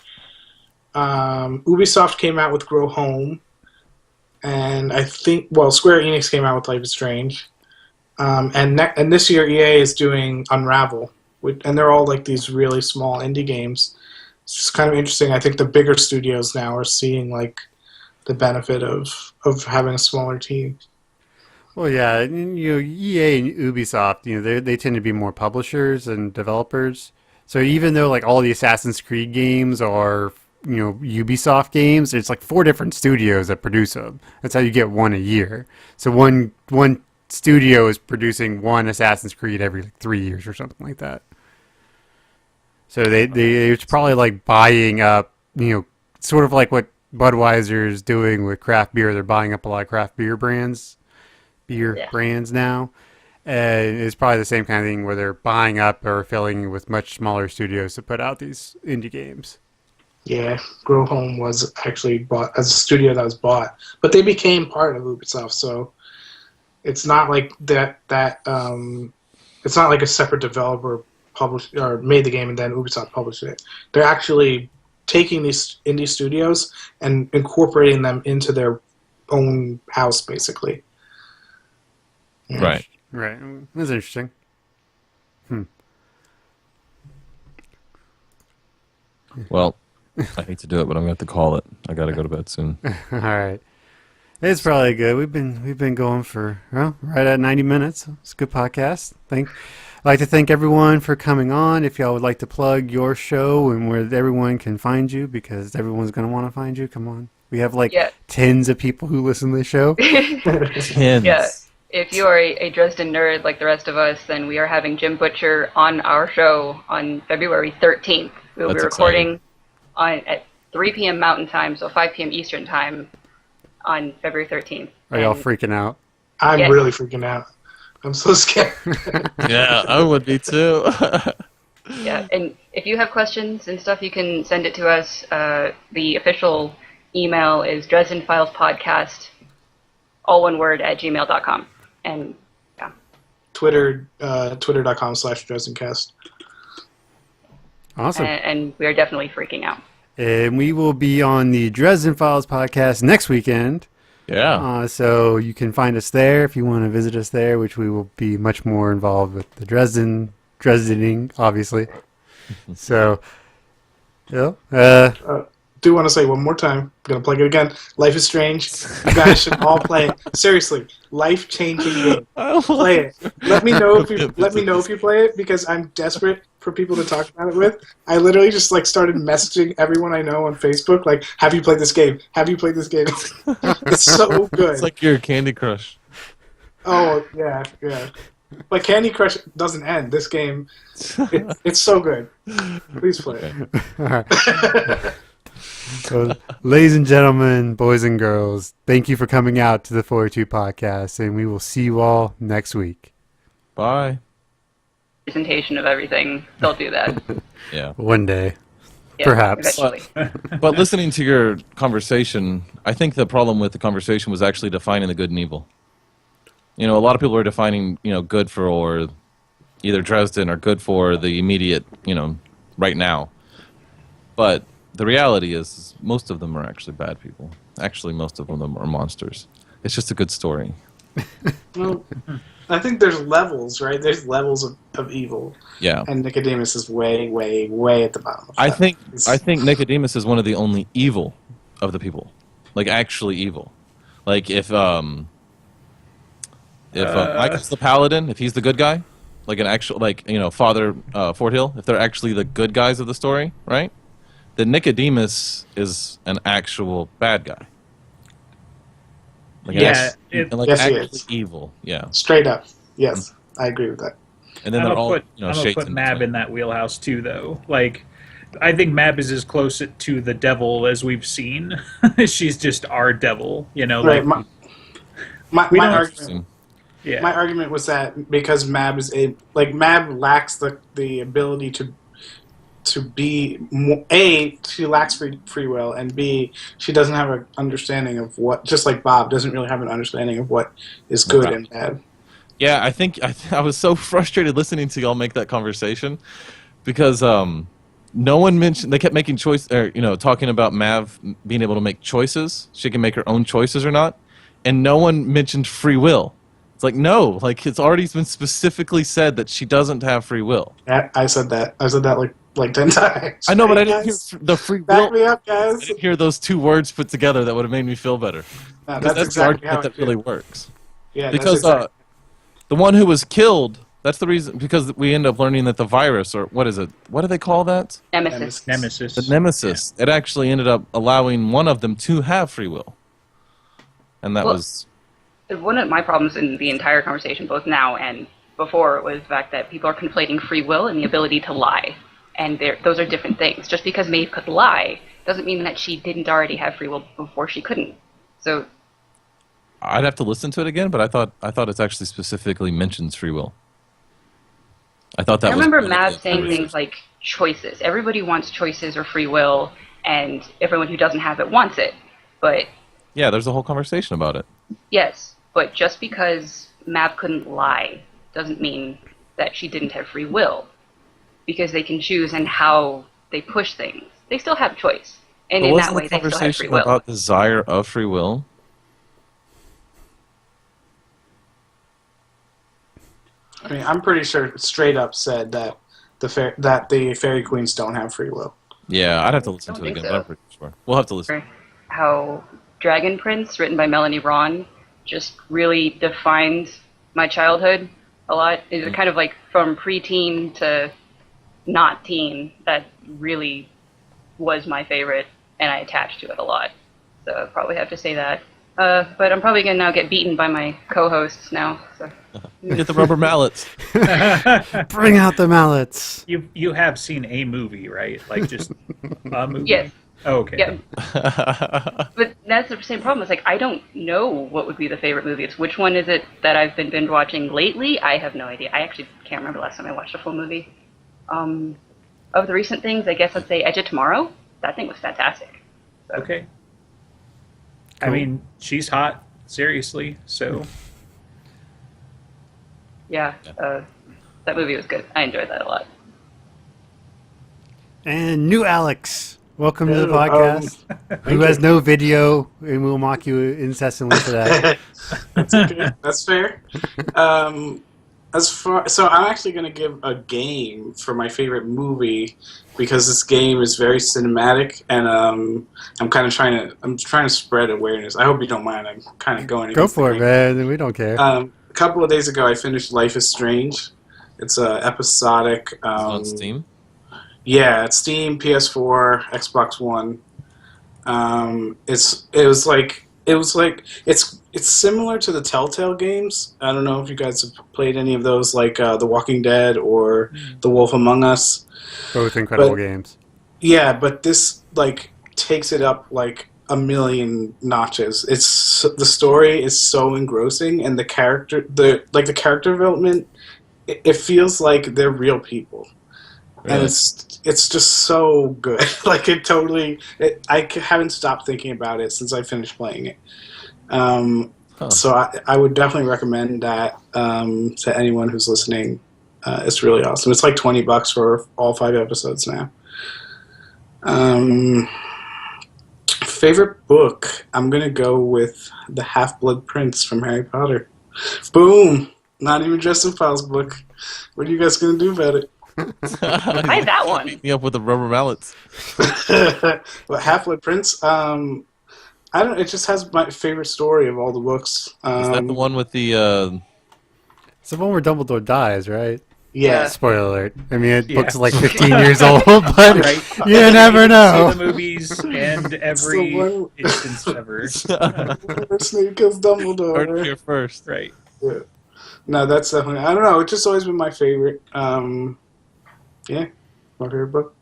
Ubisoft came out with Grow Home, and I think Square Enix came out with Life is Strange, and this year EA is doing Unravel, and they're all like these really small indie games. It's just kind of interesting. I think the bigger studios now are seeing like the benefit of having a smaller team. Well, yeah, EA and Ubisoft, they tend to be more publishers and developers. So even though like all the Assassin's Creed games are, Ubisoft games, it's like 4 different studios that produce them. That's how you get one a year. So one studio is producing one Assassin's Creed every 3 years or something like that. So it's probably like buying up, sort of like what Budweiser is doing with craft beer. They're buying up a lot of craft brands now, and it's probably the same kind of thing where they're buying up or filling with much smaller studios to put out these indie games. Yeah, Grow Home was actually bought as a studio that was bought, but they became part of Ubisoft, so it's not like that It's not like a separate developer published or made the game and then Ubisoft published it. They're actually taking these indie studios and incorporating them into their own house, basically. Right. Right. That's interesting. Well, I hate to do it, but I'm going to have to call it. I got to go to bed soon. All right. It's probably good. We've been going for right at 90 minutes. It's a good podcast. I'd like to thank everyone for coming on. If y'all would like to plug your show and where everyone can find you, because everyone's going to want to find you. Come on. We have tens of people who listen to the show. Tens. Yeah. If you are a Dresden nerd like the rest of us, then we are having Jim Butcher on our show on February 13th. We'll be recording at 3 p.m. Mountain Time, so 5 p.m. Eastern Time on February 13th. Are y'all freaking out? I'm really freaking out. I'm so scared. Yeah, I would be too. Yeah, and if you have questions and stuff, you can send it to us. The official email is DresdenFilesPodcast, all one word, @gmail.com. And yeah. Twitter.com/DresdenCast. Awesome. And we are definitely freaking out. And we will be on the Dresden Files podcast next weekend. Yeah. So you can find us there if you want to visit us there, which we will be much more involved with the Dresdening, obviously. So, do want to say one more time. I'm going to plug it again. Life is Strange. You guys should all play it. Seriously, life-changing game. Play it. Let me know if you play it, because I'm desperate for people to talk about it with. I literally just started messaging everyone I know on Facebook, like, have you played this game? Have you played this game? It's so good. It's like your Candy Crush. Oh, yeah. But Candy Crush doesn't end. This game, it's so good. Please play it. All right. So, ladies and gentlemen, boys and girls, thank you for coming out to the 42 podcast, and we will see you all next week. Bye. Presentation of everything. They'll do that. Yeah. One day. Yeah, Perhaps. eventually. But listening to your conversation, I think the problem with the conversation was actually defining the good and evil. A lot of people are defining, good for either Dresden or good for the immediate, right now. But the reality is most of them are actually bad people. Actually, most of them are monsters. It's just a good story. Well, I think there's levels, right? There's levels of evil. Yeah. And Nicodemus is way, way, way at the bottom of that. I think Nicodemus is one of the only evil of the people. Like, actually evil. Like, if Michael's the paladin, if he's the good guy, like an actual, Father Fort Hill, if they're actually the good guys of the story, right? Then Nicodemus is an actual bad guy. Like Yes, actually he is. evil. Yeah. Straight up. Yes, I agree with that. And then I'm they're all gonna shaped put in Mab between. in that wheelhouse too, though. Like, I think Mab is as close to the devil as we've seen. She's just our devil, Right. Like, My we don't- argument. yeah. My argument was that because Mab Mab lacks the ability to be she lacks free will, and B, she doesn't have an understanding of what, just like Bob doesn't really have an understanding of what is good and bad. Yeah, I was so frustrated listening to y'all make that conversation because no one mentioned, they kept making talking about Mav being able to make choices. She can make her own choices or not, and no one mentioned free will. It's like, no, it's already been specifically said that she doesn't have free will. Yeah, I said that like 10 times. I know, but I didn't Guys, hear the free will. back me up, I guys. didn't hear those two words put together that would have made me feel better. No, Because that's the exactly how argument I that feel. really works. Yeah, Because that's the one who was killed, that's the reason, because we end up learning that the virus, or what is it? What do they call that? Nemesis. Nemesis. The Nemesis. It actually ended up allowing one of them to have free will. And that was... One of my problems in the entire conversation, both now and before, was the fact that people are conflating free will and the ability to lie. And those are different things. Just because Maeve could lie doesn't mean that she didn't already have free will before she couldn't. So I'd have to listen to it again, but I thought it actually specifically mentions free will. I thought that I was... remember Mav saying things like choices. Everybody wants choices or free will, and everyone who doesn't have it wants it. But Yeah, there's a whole conversation about it. yes, but just because Mav couldn't lie doesn't mean that she didn't have free will, because they can choose in how they push things. They still have choice, and But in wasn't that way, the they still have free conversation will. about desire of free will? I mean, I'm pretty sure it straight up said that the fairy queens don't have free will. Yeah, I'd have to listen Don't to it think again, so. but I'm pretty sure. We'll have to listen. How Dragon Prince, written by Melanie Ron, just really defined my childhood a lot. It's kind of like from preteen to not teen. That really was my favorite, and I attached to it a lot. So I probably have to say that. But I'm probably going to now get beaten by my co-hosts now. So. Get the rubber mallets. Bring out the mallets. You have seen a movie, right? Like just a movie? Yes. Oh, okay. Yeah. But that's the same problem. It's like, I don't know what would be the favorite movie. It's which one is it that I've been binge watching lately? I have no idea. I actually can't remember the last time I watched a full movie. Of the recent things, I guess I'd say Edge of Tomorrow. That thing was fantastic. So. Okay. Cool. I mean, she's hot, seriously, so... Yeah, that movie was good. I enjoyed that a lot. And new Alex, welcome to the Hello, podcast. Who has no video, and we'll mock you incessantly for that. That's okay. That's fair. So I'm actually going to give a game for my favorite movie because this game is very cinematic, and I'm kind of trying to spread awareness. I hope you don't mind. I'm kind of going. Go for it, man. We don't care. A couple of days ago, I finished Life is Strange. It's a episodic. It's on Steam? Yeah, it's Steam, PS4, Xbox One. It's similar to the Telltale games. I don't know if you guys have played any of those, like The Walking Dead or The Wolf Among Us. Both incredible games. Yeah, but this takes it up like a million notches. The story is so engrossing, and the character development. It feels like they're real people. Really? And it's just so good. I haven't stopped thinking about it since I finished playing it. So I would definitely recommend that to anyone who's listening. It's really awesome. It's like $20 for all 5 episodes now. Favorite book? I'm gonna go with The Half-Blood Prince from Harry Potter. Boom! Not even Dresden Files book. What are you guys gonna do about it? Why that one? Beat me up with the rubber mallets. But Half-Blood Prince, I don't. It just has my favorite story of all the books. Is that the one with the... It's the one where Dumbledore dies, right? Yeah. Spoiler alert. I mean, Yeah. book's like 15 years old, but Right. you never know. See the movies and every one- instance ever. Snape kills Dumbledore. Heard it here first. Right. Yeah. No, that's definitely. I don't know. It's just always been my favorite. Yeah, my favorite book.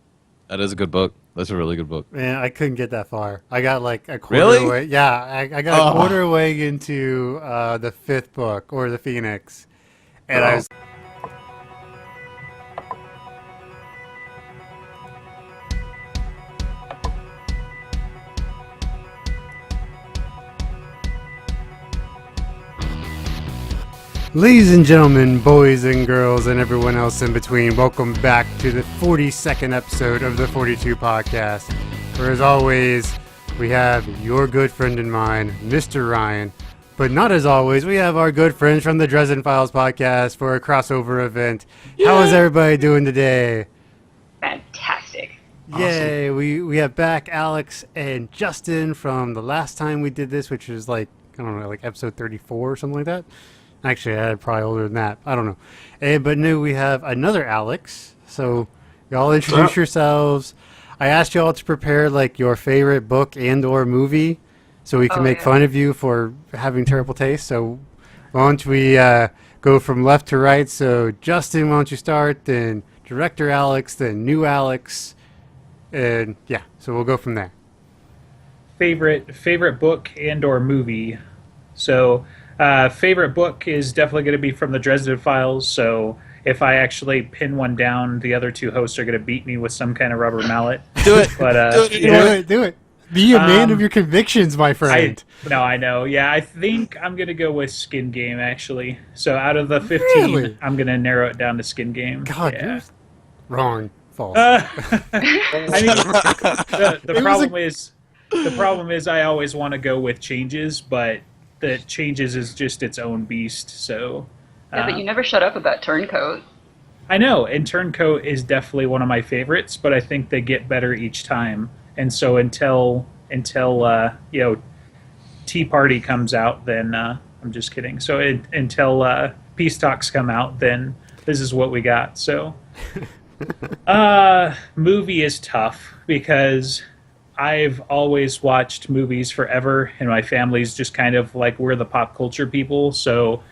That is a good book. That's a really good book. Man, I couldn't get that far. I got like a quarter Really? away. Yeah, I got a quarter away into the 5th book, or the Phoenix, and I was. Ladies and gentlemen, boys and girls, and everyone else in between, welcome back to the 42nd episode of the 42 Podcast, where as always, we have your good friend and mine, Mr. Ryan, but not as always, we have our good friends from the Dresden Files Podcast for a crossover event. How is everybody doing today? Fantastic. Yay, we have back Alex and Justin from the last time we did this, which was like, I don't know, like episode 34 or something like that. Actually, I had probably older than that. I don't know. But now we have another Alex. So y'all introduce yourselves. I asked y'all to prepare like your favorite book and or movie so we can make fun of you for having terrible taste. So why don't we go from left to right? So Justin, why don't you start? Then director Alex, then new Alex. And yeah, so we'll go from there. Favorite book and or movie. So favorite book is definitely going to be from the Dresden Files. So if I actually pin one down, the other 2 hosts are going to beat me with some kind of rubber mallet. Do it. But Do it. yeah. Do it. Be a man of your convictions, my friend. I know. Yeah, I think I'm going to go with Skin Game, actually. So out of the 15, Really? I'm going to narrow it down to Skin Game. God, yeah. you're wrong. False. The problem is I always want to go with Changes, but the Changes is just its own beast. So Yeah, but you never shut up about Turncoat. I know, and Turncoat is definitely one of my favorites, but I think they get better each time. And so until Tea Party comes out, then I'm just kidding. So until Peace Talks come out, then this is what we got. So movie is tough because I've always watched movies forever, and my family's just kind of like we're the pop culture people. So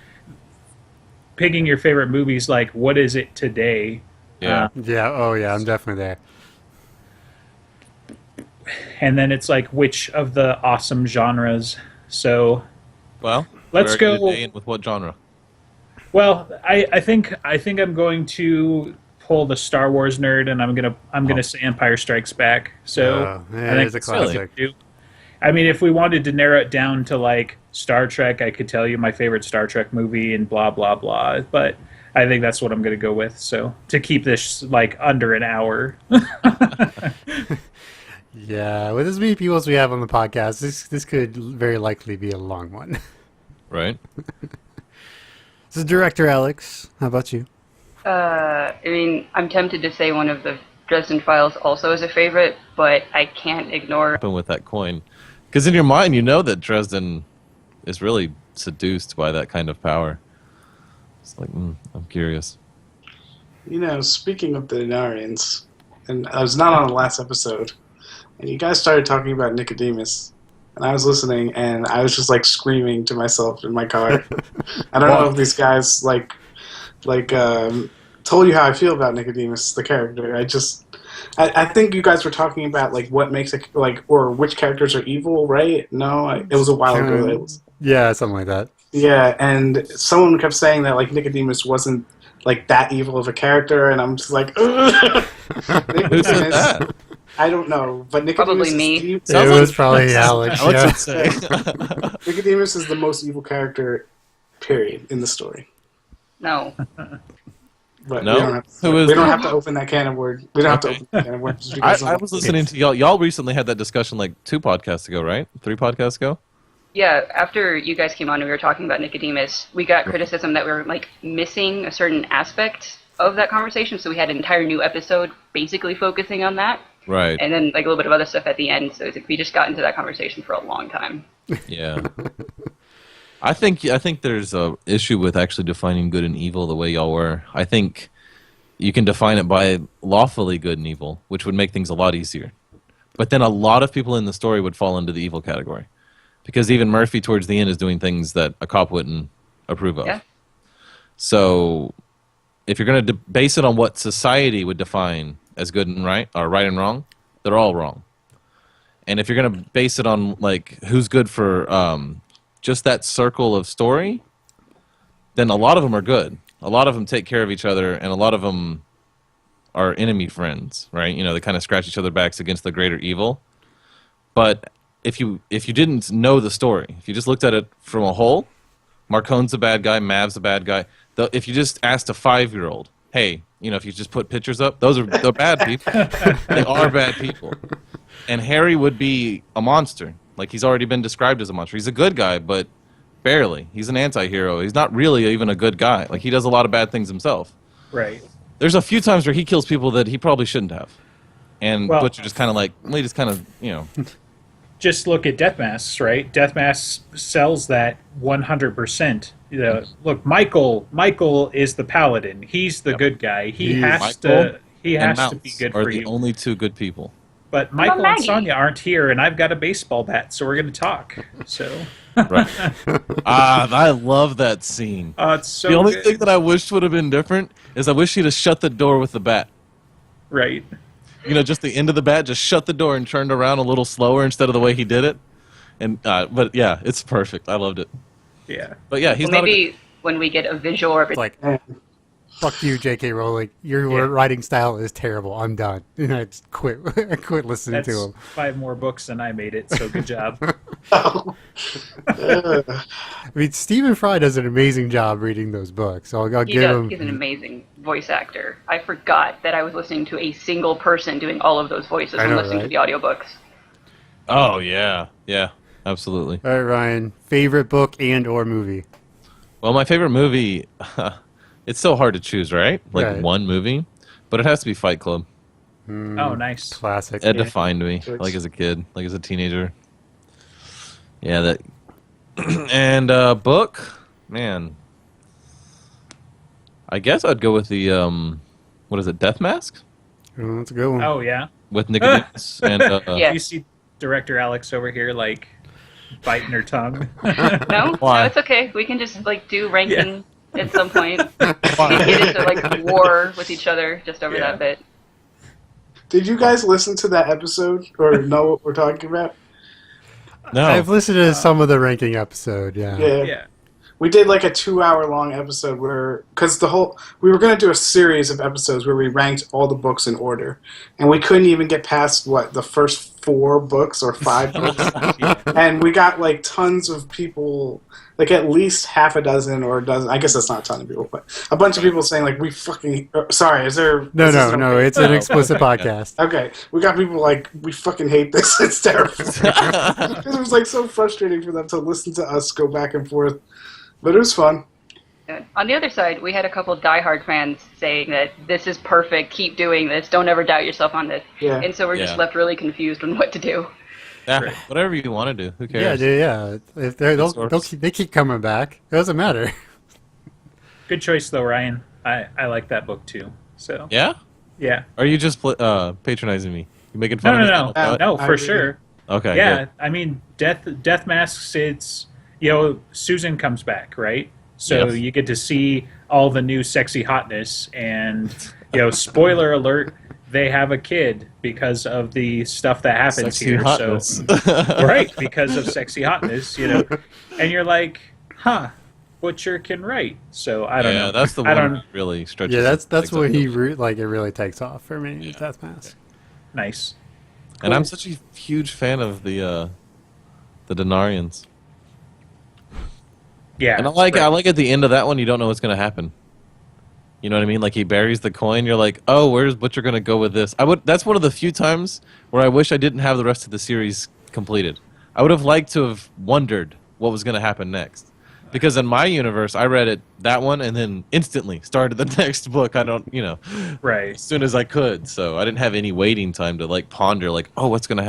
picking your favorite movies, like what is it today? Yeah. Yeah. Oh, yeah. I'm definitely there. And then it's like which of the awesome genres. So Well, let's where are you go. today and with what genre? Well, I think I'm going to pull the Star Wars nerd, and I'm gonna say Empire Strikes Back. So yeah, I think it's a that's what I'm classic. gonna do. I mean, if we wanted to narrow it down to like Star Trek, I could tell you my favorite Star Trek movie and blah blah blah. But I think that's what I'm gonna go with. So to keep this like under an hour. Yeah, with as many people as we have on the podcast, this could very likely be a long one. Right? So, Director Alex, how about you? I mean, I'm tempted to say one of the Dresden Files also is a favorite, but I can't ignore. Happen with that coin, because in your mind you know that Dresden is really seduced by that kind of power. It's like I'm curious. Speaking of the Denarians, and I was not on the last episode, and you guys started talking about Nicodemus, and I was listening, and I was just like screaming to myself in my car. I don't know if these guys told you how I feel about Nicodemus, the character. I think you guys were talking about like what makes it or which characters are evil, right? No, it was a while ago. Yeah, something like that. Yeah, and someone kept saying that like Nicodemus wasn't like that evil of a character, and I'm just like, ugh. Who said that? I don't know, but Nicodemus Probably me. It was probably Alex. Alex Yeah. would say. Nicodemus is the most evil character, period, in the story. No. But No? we don't have to, Who is we don't that? have to open that can of words. We don't have to Okay. open that can of words. just because I was listening to y'all. Y'all recently had that discussion like 2 podcasts ago, right? 3 podcasts ago? Yeah, after you guys came on and we were talking about Nicodemus, we got criticism that we were like missing a certain aspect of that conversation, so we had an entire new episode basically focusing on that. Right. And then like a little bit of other stuff at the end, so it's like we just got into that conversation for a long time. Yeah. I think there's a issue with actually defining good and evil the way y'all were. I think you can define it by lawfully good and evil, which would make things a lot easier. But then a lot of people in the story would fall into the evil category. Because even Murphy towards the end is doing things that a cop wouldn't approve of. Yeah. So if you're going to base it on what society would define as good and right, or right and wrong, they're all wrong. And if you're going to base it on like who's good for just that circle of story, then a lot of them are good. A lot of them take care of each other, and a lot of them are enemy friends, right? They kind of scratch each other's backs against the greater evil. But if you didn't know the story, if you just looked at it from a whole, Marcone's a bad guy, Mav's a bad guy. If you just asked a 5-year-old, hey, if you just put pictures up, they're bad people. They are bad people. And Harry would be a monster. Like, he's already been described as a monster. He's a good guy, but barely. He's an anti-hero. He's not really even a good guy. Like, he does a lot of bad things himself. Right. There's a few times where he kills people that he probably shouldn't have. And Well- Butcher just kind of like, well, he just kind of, Just look at Death Masks, right? Death Masks sells that 100%. Look, Michael is the paladin. He's the good guy. He has to be good are for the you. only 2 good people. But Michael and Maggie? Sonia aren't here, and I've got a baseball bat, so we're going to talk. So, Right. I love that scene. it's so The only good. thing that I wished would have been different is I wish he'd have shut the door with the bat. Right. Just the end of the bat, just shut the door and turned around a little slower instead of the way he did it. And but yeah, it's perfect. I loved it. Yeah. But yeah, he's Well, not. maybe when we get a visual or It's like, fuck you, J.K. Rowling. Your writing style is terrible. I'm done. And I just quit listening That's to him. 5 more books than I made it, so good job. I mean, Stephen Fry does an amazing job reading those books. So I'll give him. He's an amazing voice actor. I forgot that I was listening to a single person doing all of those voices when listening to the audiobooks. Oh yeah, yeah, absolutely. All right, Ryan. Favorite book and or movie? Well, my favorite movie, it's so hard to choose, right? Like Right. one movie, but it has to be Fight Club. Oh, nice. Classic. It defined me, like as a kid, like as a teenager. Yeah, that. And book, man. I guess I'd go with the what is it, Death Mask, Oh, that's a good one. Oh, yeah. with Nicodemus and Yeah. You see Director Alex over here, like, biting her tongue. No, Why? no, it's okay. We can just like do ranking at some point. We can get into like war with each other just over that bit. Did you guys listen to that episode or know what we're talking about? no. I've listened to some of the ranking episode. Yeah. Yeah. We did like a 2-hour-long episode because we were going to do a series of episodes where we ranked all the books in order, and we couldn't even get past the first 4 books or 5 books, and we got like tons of people, like at least half a dozen or a dozen. I guess that's not a ton of people, but a bunch of people saying like we fucking. Sorry, is there? No, is this no. okay? It's an explicit podcast. Okay, we got people like we fucking hate this. It's terrible. It was like so frustrating for them to listen to us go back and forth. But it was fun. On the other side, we had a couple diehard fans saying that this is perfect, keep doing this, don't ever doubt yourself on this. Yeah. And so we're just left really confused on what to do. Yeah, whatever you want to do. Who Yeah, cares? If they keep coming back. It doesn't matter. Good choice, though, Ryan. I like that book, too. So, Yeah? yeah. Or are you just patronizing me? You making fun of me? No, I for agree. sure. Okay. Yeah, good. I mean, Death Masks, it's, Susan comes back, right? So Yes. you get to see all the new sexy hotness, and, spoiler alert, they have a kid because of the stuff that happens Sexy here. hotness. So, right, because of sexy hotness, and you're like, huh, Butcher can write. So I don't know. That's the I one don't. that really stretches. Yeah, that's legs what up. he it really takes off for me. Death Mask. Nice. And I'm such a huge fan of the Denarians. Yeah. And I like right. at the end of that one, you don't know what's going to happen. You know what I mean? Like he buries the coin. You're like, oh, where's Butcher going to go with this? That's one of the few times where I wish I didn't have the rest of the series completed. I would have liked to have wondered what was going to happen next. Because in my universe, I read that one and then instantly started the next book. Right. as soon as I could. So I didn't have any waiting time to like ponder like, oh, what's going to happen.